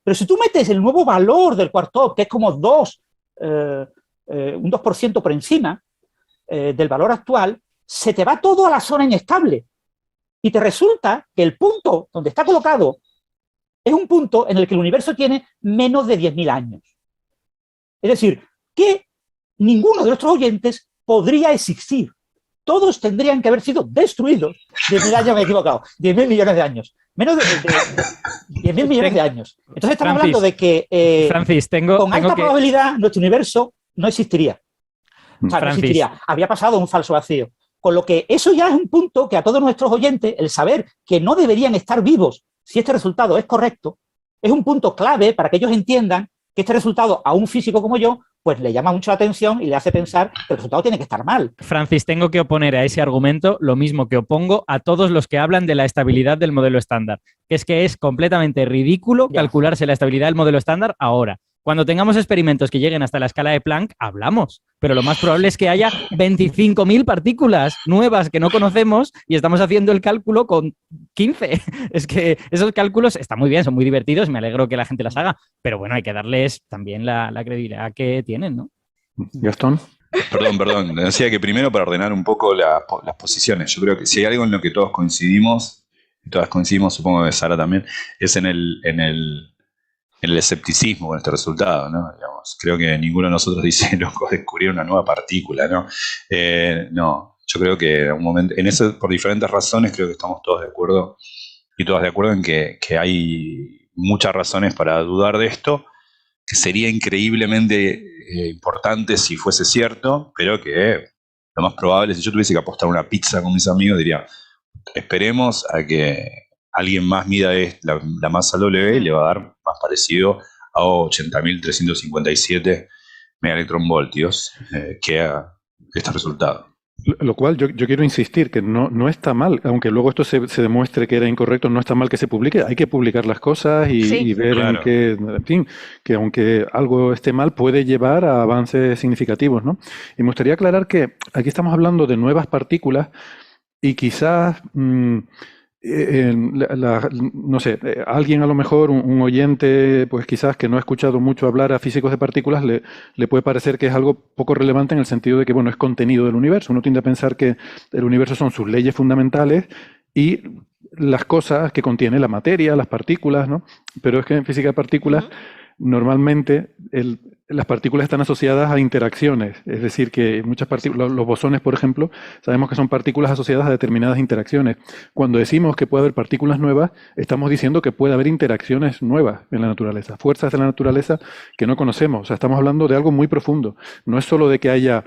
Pero si tú metes el nuevo valor del quark top, que es como un 2% por encima del valor actual, se te va todo a la zona inestable. Y te resulta que el punto donde está colocado es un punto en el que el universo tiene menos de 10.000 años. Es decir, que ninguno de nuestros oyentes podría existir. Todos tendrían que haber sido destruidos. 10.000 años, me he equivocado. 10.000 millones de años. Menos de 10.000 millones de años. Entonces estamos hablando de que Francis, con alta probabilidad nuestro universo no existiría. O sea, no existiría. Habría pasado un falso vacío. Con lo que eso ya es un punto que a todos nuestros oyentes, el saber que no deberían estar vivos si este resultado es correcto, es un punto clave para que ellos entiendan que este resultado a un físico como yo, pues le llama mucho la atención y le hace pensar que el resultado tiene que estar mal. Francis, tengo que oponer a ese argumento lo mismo que opongo a todos los que hablan de la estabilidad del modelo estándar, que es completamente ridículo calcularse la estabilidad del modelo estándar ahora. Cuando tengamos experimentos que lleguen hasta la escala de Planck, hablamos, pero lo más probable es que haya 25.000 partículas nuevas que no conocemos y estamos haciendo el cálculo con 15. Es que esos cálculos están muy bien, son muy divertidos, me alegro que la gente las haga, pero bueno, hay que darles también la credibilidad que tienen, ¿no? Gastón. Perdón. Decía que primero para ordenar un poco las posiciones. Yo creo que si hay algo en lo que todos coincidimos, supongo que Sara también, es en el escepticismo con este resultado, ¿no? Digamos, creo que ninguno de nosotros dice, loco, descubrir una nueva partícula, ¿no? No, yo creo que en un momento, en eso, por diferentes razones, creo que estamos todos de acuerdo y todas de acuerdo en que hay muchas razones para dudar de esto, que sería increíblemente importante si fuese cierto, pero que lo más probable, si yo tuviese que apostar una pizza con mis amigos, diría, esperemos a que alguien más mida la masa W y le va a dar más parecido a 80.357 megaelectronvoltios que a este resultado. Lo cual yo quiero insistir que no está mal, aunque luego esto se demuestre que era incorrecto, no está mal que se publique, hay que publicar las cosas y ver claro. En fin, que aunque algo esté mal puede llevar a avances significativos, ¿no? Y me gustaría aclarar que aquí estamos hablando de nuevas partículas y quizás no sé, alguien a lo mejor, un oyente, pues quizás que no ha escuchado mucho hablar a físicos de partículas, le puede parecer que es algo poco relevante en el sentido de que, bueno, es contenido del universo. Uno tiende a pensar que el universo son sus leyes fundamentales y las cosas que contiene la materia, las partículas, ¿no? Pero es que en física de partículas, normalmente las partículas están asociadas a interacciones, es decir, que muchas partículas, los bosones, por ejemplo, sabemos que son partículas asociadas a determinadas interacciones. Cuando decimos que puede haber partículas nuevas, estamos diciendo que puede haber interacciones nuevas en la naturaleza, fuerzas de la naturaleza que no conocemos. O sea, estamos hablando de algo muy profundo. No es solo que haya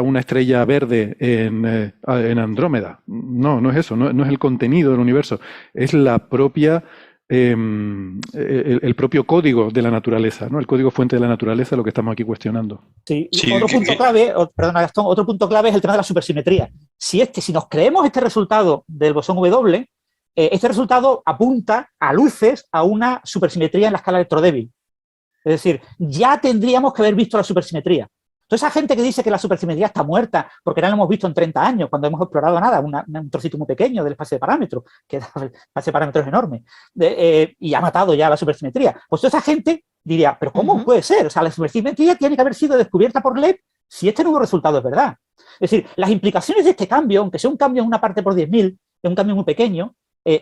una estrella verde en Andrómeda. No, no es eso, no es el contenido del universo, es la propia el propio código de la naturaleza, ¿no? El código fuente de la naturaleza, lo que estamos aquí cuestionando. Sí, otro punto clave, perdona Gastón, otro punto clave es el tema de la supersimetría. Si nos creemos este resultado del bosón W, este resultado apunta a luces a una supersimetría en la escala electrodébil. Es decir, ya tendríamos que haber visto la supersimetría. Toda esa gente que dice que la supersimetría está muerta porque no la hemos visto en 30 años, cuando hemos explorado nada, un trocito muy pequeño del espacio de parámetros, que el espacio de parámetros es enorme, y ha matado ya la supersimetría. Pues toda esa gente diría, ¿pero cómo puede ser? O sea, la supersimetría tiene que haber sido descubierta por LEP si este nuevo resultado es verdad. Es decir, las implicaciones de este cambio, aunque sea un cambio en una parte por 10.000, es un cambio muy pequeño,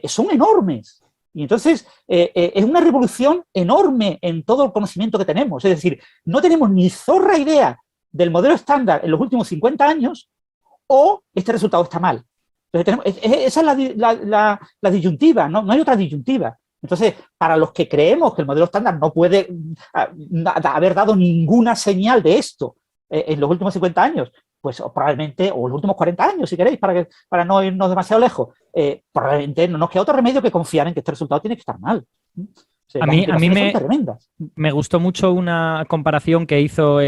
son enormes. Y entonces es una revolución enorme en todo el conocimiento que tenemos. Es decir, no tenemos ni zorra idea del modelo estándar en los últimos 50 años, o este resultado está mal. Entonces esa es la disyuntiva, ¿no? No hay otra disyuntiva. Entonces, para los que creemos que el modelo estándar no puede haber dado ninguna señal de esto en los últimos 50 años, pues probablemente, o los últimos 40 años, si queréis, para no irnos demasiado lejos, probablemente no nos queda otro remedio que confiar en que este resultado tiene que estar mal. A mí me gustó mucho una comparación que hizo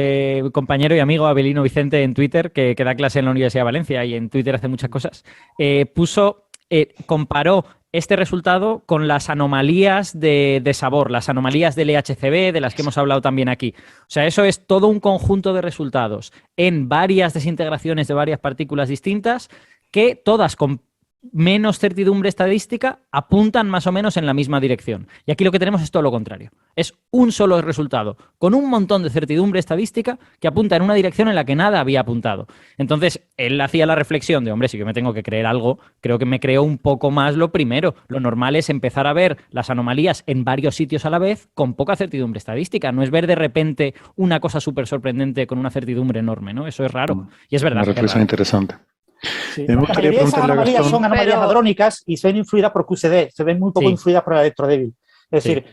compañero y amigo Abelino Vicente en Twitter, que da clase en la Universidad de Valencia y en Twitter hace muchas cosas. Comparó este resultado con las anomalías de sabor, las anomalías del LHCb, de las que hemos hablado también aquí. O sea, eso es todo un conjunto de resultados en varias desintegraciones de varias partículas distintas que todas con menos certidumbre estadística apuntan más o menos en la misma dirección. Y aquí lo que tenemos es todo lo contrario. Es un solo resultado, con un montón de certidumbre estadística que apunta en una dirección en la que nada había apuntado. Entonces, él hacía la reflexión de, hombre, si yo me tengo que creer algo, creo que me creo un poco más lo primero. Lo normal es empezar a ver las anomalías en varios sitios a la vez con poca certidumbre estadística. No es ver de repente una cosa súper sorprendente con una certidumbre enorme, ¿no? Eso es raro. Y es verdad. Una reflexión interesante. Sí. La mayoría de esas anomalías son anomalías hadrónicas y se ven influidas por QCD, se ven muy poco influidas por el electrodébil. Es decir,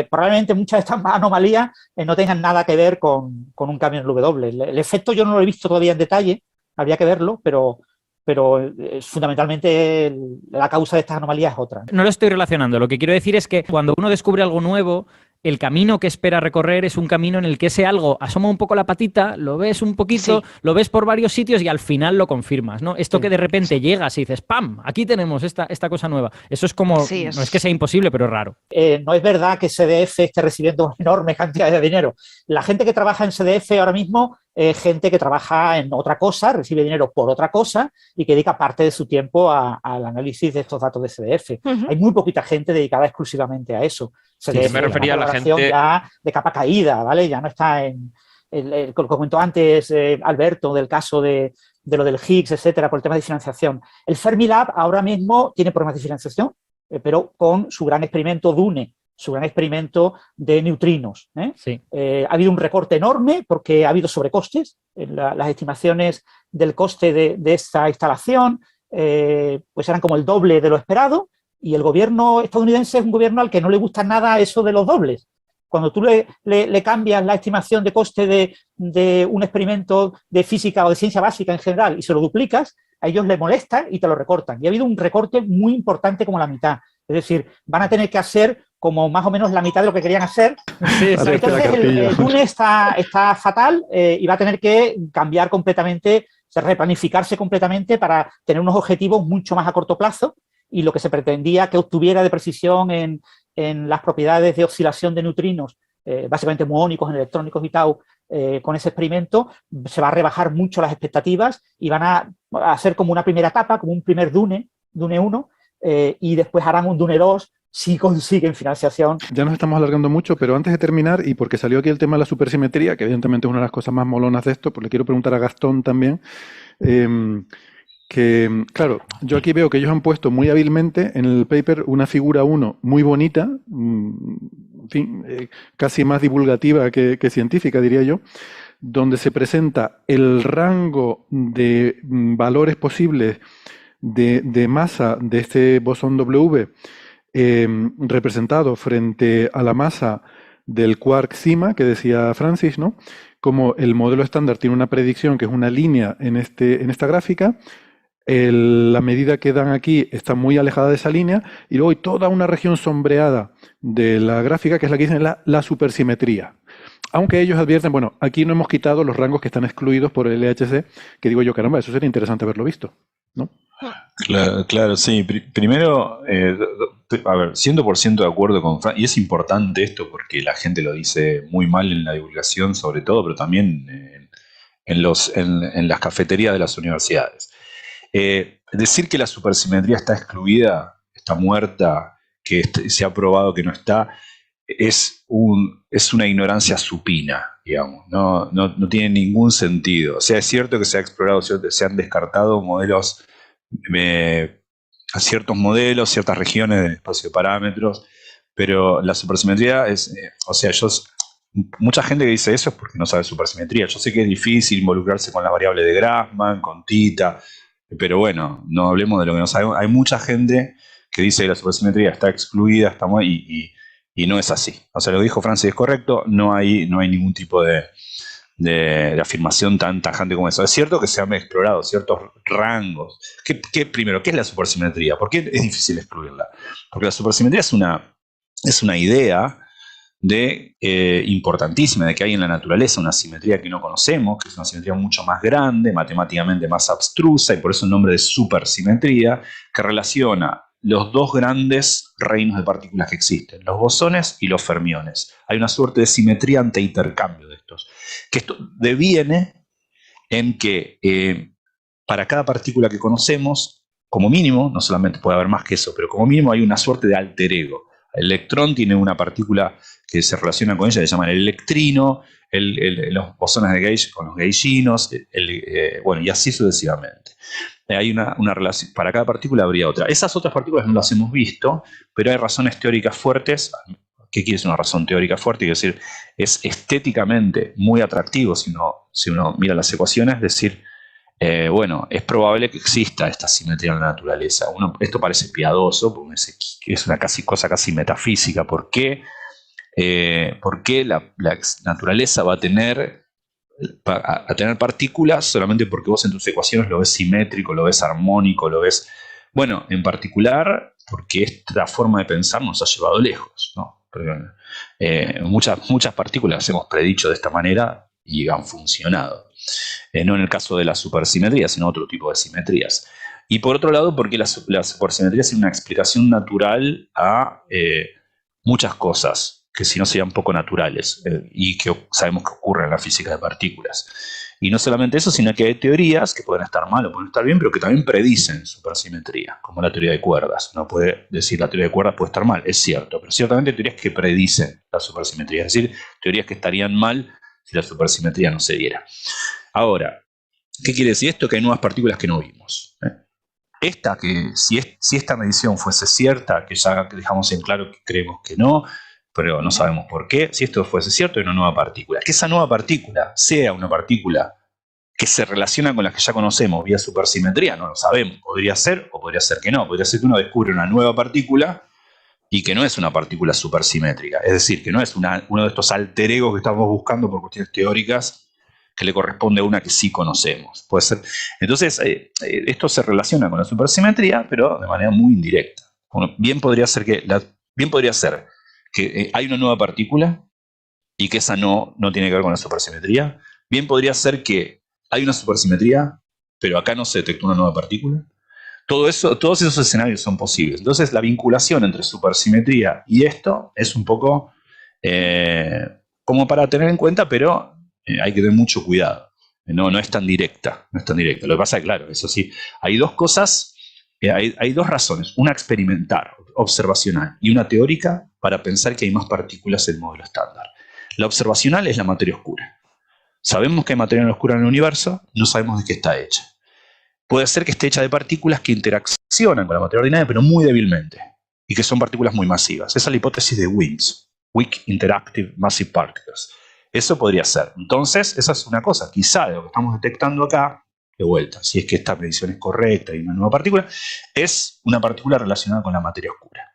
probablemente muchas de estas anomalías no tengan nada que ver con un cambio en el W. El efecto yo no lo he visto todavía en detalle, habría que verlo, pero fundamentalmente la causa de estas anomalías es otra. No lo estoy relacionando. Lo que quiero decir es que cuando uno descubre algo nuevo, el camino que espera recorrer es un camino en el que ese algo asoma un poco la patita, lo ves un poquito, lo ves por varios sitios y al final lo confirmas, ¿no? Esto que de repente llegas y dices, ¡pam! Aquí tenemos esta cosa nueva. Eso es como, no es que sea imposible, pero es raro. No es verdad que CDF esté recibiendo enormes cantidades de dinero. La gente que trabaja en CDF ahora mismo es gente que trabaja en otra cosa, recibe dinero por otra cosa y que dedica parte de su tiempo al análisis de estos datos de CDF. Hay muy poquita gente dedicada exclusivamente a eso. CDF me refería a la gente ya de capa caída, ¿vale? Ya no está en lo que comentó antes Alberto del caso de lo del Higgs, etcétera, por el tema de financiación. El Fermilab ahora mismo tiene problemas de financiación, pero con su gran experimento DUNE, su gran experimento de neutrinos. Ha habido un recorte enorme porque ha habido sobrecostes. Las estimaciones del coste de esta instalación pues eran como el doble de lo esperado, y el gobierno estadounidense es un gobierno al que no le gusta nada eso de los dobles. Cuando tú le cambias la estimación de coste de un experimento de física o de ciencia básica en general y se lo duplicas, a ellos les molesta y te lo recortan. Y ha habido un recorte muy importante, como la mitad. Es decir, van a tener que hacer como más o menos la mitad de lo que querían hacer. Entonces el DUNE está fatal y va a tener que cambiar completamente, replanificarse completamente para tener unos objetivos mucho más a corto plazo, y lo que se pretendía que obtuviera de precisión en las propiedades de oscilación de neutrinos, básicamente muónicos, electrónicos y tau, con ese experimento, se va a rebajar mucho las expectativas y van a hacer como una primera etapa, como un primer DUNE 1, y después harán un Dune 2 si consiguen financiación. Ya nos estamos alargando mucho, pero antes de terminar, y porque salió aquí el tema de la supersimetría, que evidentemente es una de las cosas más molonas de esto, pues le quiero preguntar a Gastón también, que, claro, yo aquí veo que ellos han puesto muy hábilmente en el paper una figura 1 muy bonita, en fin, casi más divulgativa que científica, diría yo, donde se presenta el rango de valores posibles de masa de este bosón W representado frente a la masa del quark CIMA, que decía Francis, ¿no? Como el modelo estándar tiene una predicción que es una línea en esta gráfica, la medida que dan aquí está muy alejada de esa línea, y luego hay toda una región sombreada de la gráfica que es la que dicen la supersimetría. Aunque ellos advierten, bueno, aquí no hemos quitado los rangos que están excluidos por el LHC, que digo yo, caramba, eso sería interesante haberlo visto, ¿no? Claro, sí. Primero, a ver, 100% de acuerdo con Fran, y es importante esto porque la gente lo dice muy mal en la divulgación, sobre todo, pero también en las cafeterías de las universidades. Decir que la supersimetría está excluida, está muerta, que se ha probado que no está, es una ignorancia supina, digamos. No tiene ningún sentido. O sea, es cierto que se ha explorado, se han descartado modelos, ciertos modelos, ciertas regiones del espacio de parámetros, pero la supersimetría es, o sea, mucha gente que dice eso es porque no sabe supersimetría. Yo sé que es difícil involucrarse con la variable de Grassmann, con Theta, pero bueno, no hablemos de lo que no sabemos. Hay mucha gente que dice que la supersimetría está excluida, y no es así. O sea, lo que dijo Francis es correcto, no hay ningún tipo de afirmación tan tajante como eso. Es cierto que se han explorado ciertos rangos. Primero, ¿qué es la supersimetría? ¿Por qué es difícil excluirla? Porque la supersimetría es una idea importantísima de que hay en la naturaleza una simetría que no conocemos, que es una simetría mucho más grande, matemáticamente más abstrusa, y por eso el nombre de supersimetría, que relaciona los dos grandes reinos de partículas que existen, los bosones y los fermiones. Hay una suerte de simetría ante intercambio de estos. Que esto deviene en que para cada partícula que conocemos, como mínimo, no solamente puede haber más que eso, pero como mínimo hay una suerte de alter ego. El electrón tiene una partícula que se relaciona con ella, que se llama el electrino, los bosones de Gauge con los gauginos, bueno, y así sucesivamente. Hay una relación, para cada partícula habría otra. Esas otras partículas no las hemos visto, pero hay razones teóricas fuertes. ¿Qué quiere decir una razón teórica fuerte? Quiere decir, es estéticamente muy atractivo si uno mira las ecuaciones, es decir, bueno, es probable que exista esta simetría en la naturaleza. Esto parece piadoso, porque es una cosa casi metafísica. ¿Por qué la naturaleza va a tener partículas solamente porque vos en tus ecuaciones lo ves simétrico, lo ves armónico, lo ves... Bueno, en particular porque esta forma de pensar nos ha llevado lejos, ¿no? Muchas partículas hemos predicho de esta manera y han funcionado. No en el caso de la supersimetría, sino otro tipo de simetrías. Y por otro lado, porque la supersimetría es una explicación natural a muchas cosas que si no serían poco naturales y que sabemos que ocurren en la física de partículas. Y no solamente eso, sino que hay teorías que pueden estar mal o pueden estar bien, pero que también predicen supersimetría, como la teoría de cuerdas. No puede decir la teoría de cuerdas puede estar mal, es cierto, pero ciertamente hay teorías que predicen la supersimetría, es decir, teorías que estarían mal si la supersimetría no se diera. Ahora, ¿qué quiere decir esto? Que hay nuevas partículas que no vimos. Si esta medición fuese cierta, que ya dejamos en claro que creemos que no, pero no sabemos por qué, si esto fuese cierto, hay una nueva partícula. Que esa nueva partícula sea una partícula que se relaciona con las que ya conocemos vía supersimetría, no lo sabemos. Podría ser o podría ser que no. Podría ser que uno descubre una nueva partícula y que no es una partícula supersimétrica. Es decir, que no es uno de estos alter egos que estamos buscando por cuestiones teóricas que le corresponde a una que sí conocemos. Puede ser. Entonces, esto se relaciona con la supersimetría, pero de manera muy indirecta. Bien podría ser que hay una nueva partícula y que esa no tiene que ver con la supersimetría. Bien podría ser que hay una supersimetría, pero acá no se detectó una nueva partícula. Todos esos escenarios son posibles. Entonces, la vinculación entre supersimetría y esto es un poco como para tener en cuenta, pero hay que tener mucho cuidado. No es tan directa. Lo que pasa es que, claro, eso sí, hay dos cosas Hay dos razones, una experimental, observacional, y una teórica para pensar que hay más partículas en el modelo estándar. La observacional es la materia oscura. Sabemos que hay materia oscura en el universo, no sabemos de qué está hecha. Puede ser que esté hecha de partículas que interaccionan con la materia ordinaria, pero muy débilmente, y que son partículas muy masivas. Esa es la hipótesis de WIMPs, Weak Interactive Massive Particles. Eso podría ser. Entonces, esa es una cosa. Quizá de lo que estamos detectando acá, de vuelta, si es que esta medición es correcta y una nueva partícula, es una partícula relacionada con la materia oscura.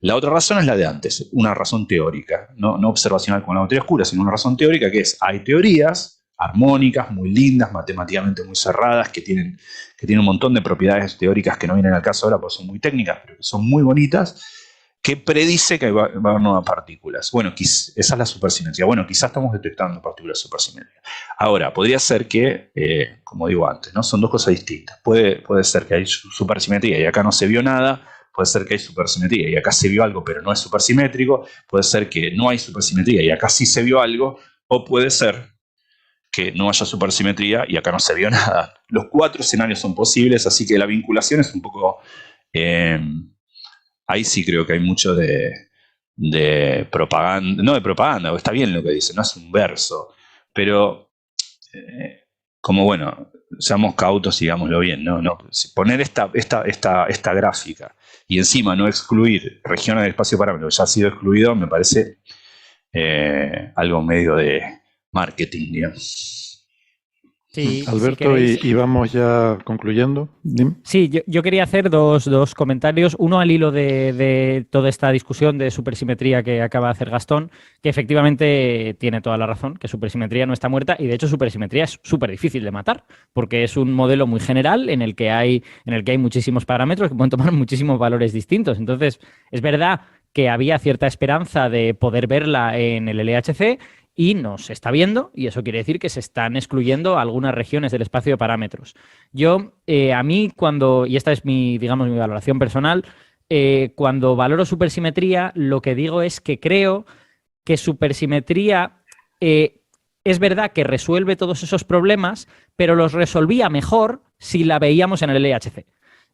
La otra razón es la de antes, una razón teórica, no observacional con la materia oscura, sino una razón teórica que es, hay teorías armónicas, muy lindas, matemáticamente muy cerradas, que tienen un montón de propiedades teóricas que no vienen al caso ahora porque son muy técnicas, pero que son muy bonitas, que predice que va a haber nuevas partículas. Bueno, esa es la supersimetría. Bueno, quizás estamos detectando partículas supersimétricas. Ahora, podría ser que, como digo antes, ¿no? Son dos cosas distintas. Puede ser que hay supersimetría y acá no se vio nada. Puede ser que hay supersimetría y acá se vio algo, pero no es supersimétrico. Puede ser que no hay supersimetría y acá sí se vio algo. O puede ser que no haya supersimetría y acá no se vio nada. Los 4 escenarios son posibles, así que la vinculación es un poco... ahí sí creo que hay mucho de propaganda, no de propaganda, está bien lo que dice, no es un verso, pero como bueno, seamos cautos, digámoslo bien, no, poner esta gráfica y encima no excluir regiones del espacio parámetro que ya ha sido excluido, me parece algo medio de marketing, digamos. Sí, Alberto, si y vamos ya concluyendo. Dime. Sí, yo quería hacer dos comentarios. Uno al hilo de toda esta discusión de supersimetría que acaba de hacer Gastón, que efectivamente tiene toda la razón, que supersimetría no está muerta y de hecho supersimetría es súper difícil de matar, porque es un modelo muy general en el que hay muchísimos parámetros que pueden tomar muchísimos valores distintos. Entonces, es verdad que había cierta esperanza de poder verla en el LHC, y no se está viendo, y eso quiere decir que se están excluyendo algunas regiones del espacio de parámetros. Yo, a mí, y esta es mi valoración personal, cuando valoro supersimetría, lo que digo es que creo que supersimetría es verdad que resuelve todos esos problemas, pero los resolvía mejor si la veíamos en el LHC.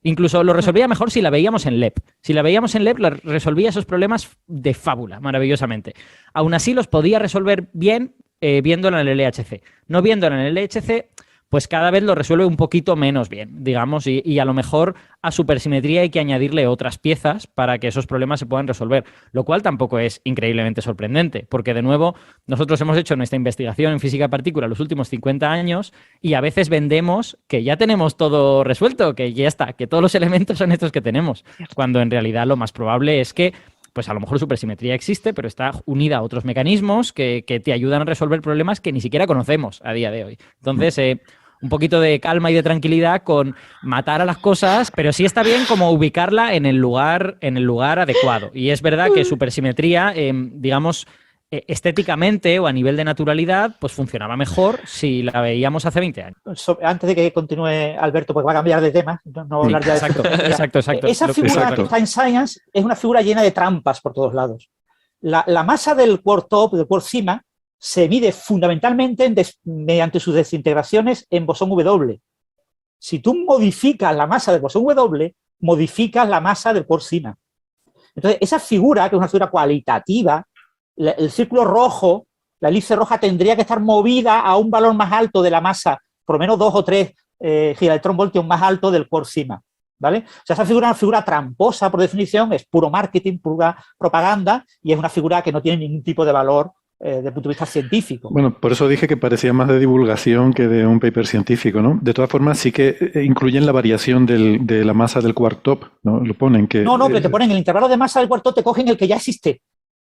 Incluso lo resolvía mejor si la veíamos en LEP. Si la veíamos en LEP, resolvía esos problemas de fábula, maravillosamente. Aún así, los podía resolver bien viéndola en el LHC. No viéndola en el LHC, pues cada vez lo resuelve un poquito menos bien, digamos, y a lo mejor a supersimetría hay que añadirle otras piezas para que esos problemas se puedan resolver, lo cual tampoco es increíblemente sorprendente, porque de nuevo nosotros hemos hecho nuestra investigación en física de partículas los últimos 50 años y a veces vendemos que ya tenemos todo resuelto, que ya está, que todos los elementos son estos que tenemos, cuando en realidad lo más probable es que pues a lo mejor supersimetría existe, pero está unida a otros mecanismos que te ayudan a resolver problemas que ni siquiera conocemos a día de hoy. Entonces, un poquito de calma y de tranquilidad con matar a las cosas, pero sí está bien como ubicarla en el lugar adecuado. Y es verdad que supersimetría, digamos, estéticamente o a nivel de naturalidad, pues funcionaba mejor si la veíamos hace 20 años. Antes de que continúe Alberto, porque va a cambiar de tema, no voy a hablar ya de Exacto. Esa figura que está en Science es una figura llena de trampas por todos lados. La masa del quark top, del quark cima, se mide fundamentalmente mediante sus desintegraciones en bosón W. Si tú modificas la masa del bosón W, modificas la masa del quark cima. Entonces, esa figura, que es una figura cualitativa, el círculo rojo, la elipse roja tendría que estar movida a un valor más alto de la masa, por lo menos 2 o 3 gigaelectronvoltios más alto del quark cima, ¿vale? O sea, esa figura es una figura tramposa, por definición, es puro marketing, pura propaganda, y es una figura que no tiene ningún tipo de valor desde el punto de vista científico. Bueno, por eso dije que parecía más de divulgación que de un paper científico, ¿no? De todas formas, sí que incluyen la variación de la masa del quark top, ¿no? Lo ponen que... No, pero te ponen el intervalo de masa del quark top, te cogen el que ya existe.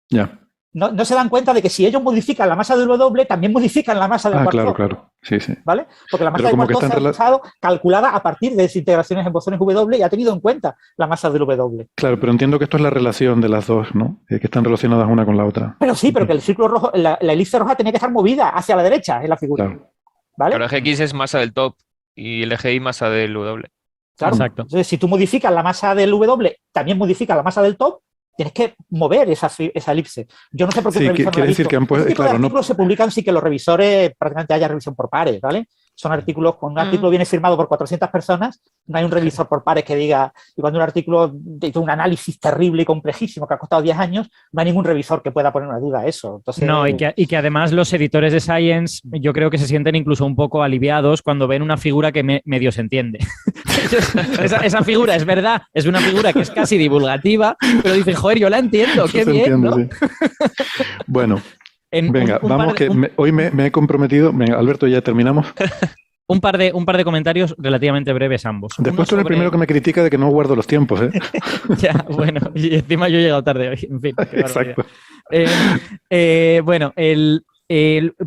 Ya. No se dan cuenta de que si ellos modifican la masa del W, también modifican la masa del quark top. Claro. Sí. ¿Vale? Porque la masa del quark top se ha usado calculada a partir de desintegraciones en bosones W y ha tenido en cuenta la masa del W. Claro, pero entiendo que esto es la relación de las dos, ¿no? Que están relacionadas una con la otra. Pero sí, pero que el círculo rojo, la elipse roja tenía que estar movida hacia la derecha en la figura. Claro. ¿Vale? Pero el eje X es masa del top y el eje Y masa del W. Claro. Exacto. Entonces, si tú modificas la masa del W, también modificas la masa del top, tienes que mover esa elipse. Yo no sé por qué sí, un revisor quiere decir que han puesto, claro, artículos se publican sin que los revisores prácticamente haya revisión por pares, ¿vale? son artículos, cuando un artículo viene firmado por 400 personas, no hay un revisor por pares que diga, y cuando un artículo de un análisis terrible y complejísimo que ha costado 10 años, no hay ningún revisor que pueda poner una duda a eso. Entonces, no, y que además los editores de Science yo creo que se sienten incluso un poco aliviados cuando ven una figura que medio se entiende. esa figura es verdad, es una figura que es casi divulgativa, pero dicen, joder, yo la entiendo, qué bien, ¿no? Sí. Bueno, venga, vamos, que hoy me he comprometido. Venga, Alberto, ya terminamos. Un par de comentarios relativamente breves ambos. Después tú eres el primero que me critica de que no guardo los tiempos, ¿eh? Ya, bueno, y encima yo he llegado tarde hoy, en fin. Exacto. Bueno,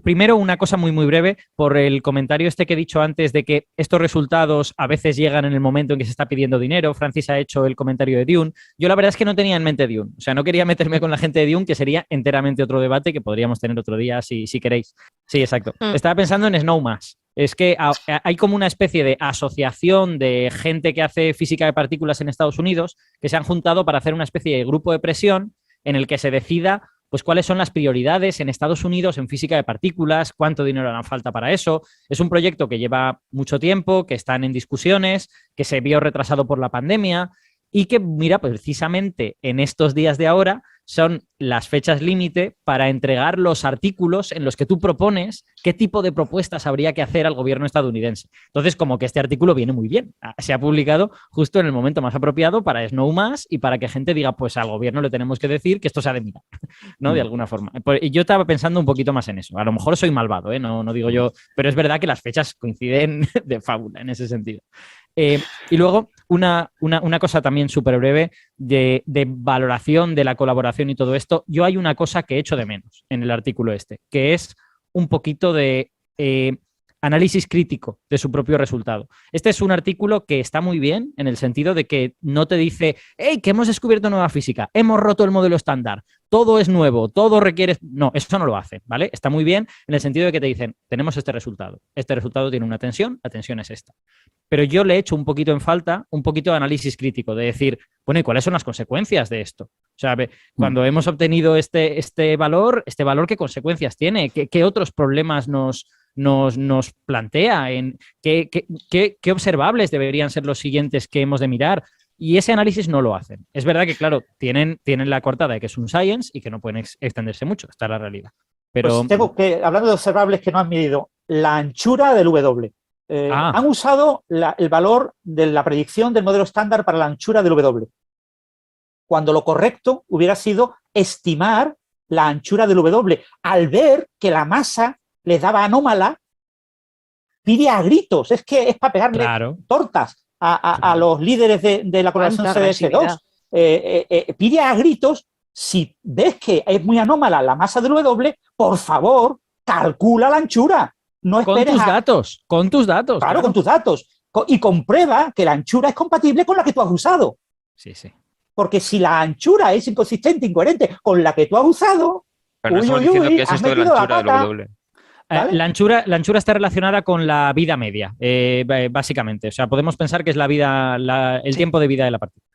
primero una cosa muy, muy breve por el comentario este que he dicho antes de que estos resultados a veces llegan en el momento en que se está pidiendo dinero. Francis ha hecho el comentario de Dune. Yo la verdad es que no tenía en mente Dune. O sea, no quería meterme con la gente de Dune, que sería enteramente otro debate que podríamos tener otro día si queréis. Sí, exacto. Estaba pensando en Snowmass. Es que hay como una especie de asociación de gente que hace física de partículas en Estados Unidos que se han juntado para hacer una especie de grupo de presión en el que se decida pues cuáles son las prioridades en Estados Unidos en física de partículas, cuánto dinero hará falta para eso. Es un proyecto que lleva mucho tiempo, que están en discusiones, que se vio retrasado por la pandemia y que, mira, pues precisamente en estos días de ahora son las fechas límite para entregar los artículos en los que tú propones qué tipo de propuestas habría que hacer al gobierno estadounidense. Entonces, como que este artículo viene muy bien. Se ha publicado justo en el momento más apropiado para Snowmass y para que gente diga, pues al gobierno le tenemos que decir que esto se ha de mirar, ¿no? De alguna forma. Y yo estaba pensando un poquito más en eso. A lo mejor soy malvado, ¿eh? No digo yo, pero es verdad que las fechas coinciden de fábula en ese sentido. Y luego, una cosa también súper breve de valoración de la colaboración y todo esto. Yo hay una cosa que echo de menos en el artículo este, que es un poquito de análisis crítico de su propio resultado. Este es un artículo que está muy bien en el sentido de que no te dice, hey, que hemos descubierto nueva física, hemos roto el modelo estándar, todo es nuevo, todo requiere... No, eso no lo hace, ¿vale? Está muy bien en el sentido de que te dicen, tenemos este resultado tiene una tensión, la tensión es esta. Pero yo le echo un poquito en falta, un poquito de análisis crítico, de decir, bueno, ¿y cuáles son las consecuencias de esto? O sea, cuando hemos obtenido este valor, ¿qué consecuencias tiene? ¿Qué otros problemas nos plantea? ¿Qué observables deberían ser los siguientes que hemos de mirar? Y ese análisis no lo hacen. Es verdad que, claro, tienen la coartada de que es un science y que no pueden extenderse mucho. Esta es la realidad. Pero... Pues hablando de observables que no han medido, la anchura del W. Han usado el valor de la predicción del modelo estándar para la anchura del W, cuando lo correcto hubiera sido estimar la anchura del W. Al ver que la masa les daba anómala, pide a gritos, es que es para pegarle tortas a los líderes de la correlación CDS2. Pide a gritos, si ves que es muy anómala la masa del W, por favor, calcula la anchura. No con tus datos. Claro, con tus datos. Y comprueba que la anchura es compatible con la que tú has usado. Sí. Porque si la anchura es inconsistente, incoherente con la que tú has usado, pero no estamos diciendo que es esto de la anchura del W. ¿Vale? La anchura está relacionada con la vida media, básicamente. O sea, podemos pensar que es el tiempo de vida de la partícula.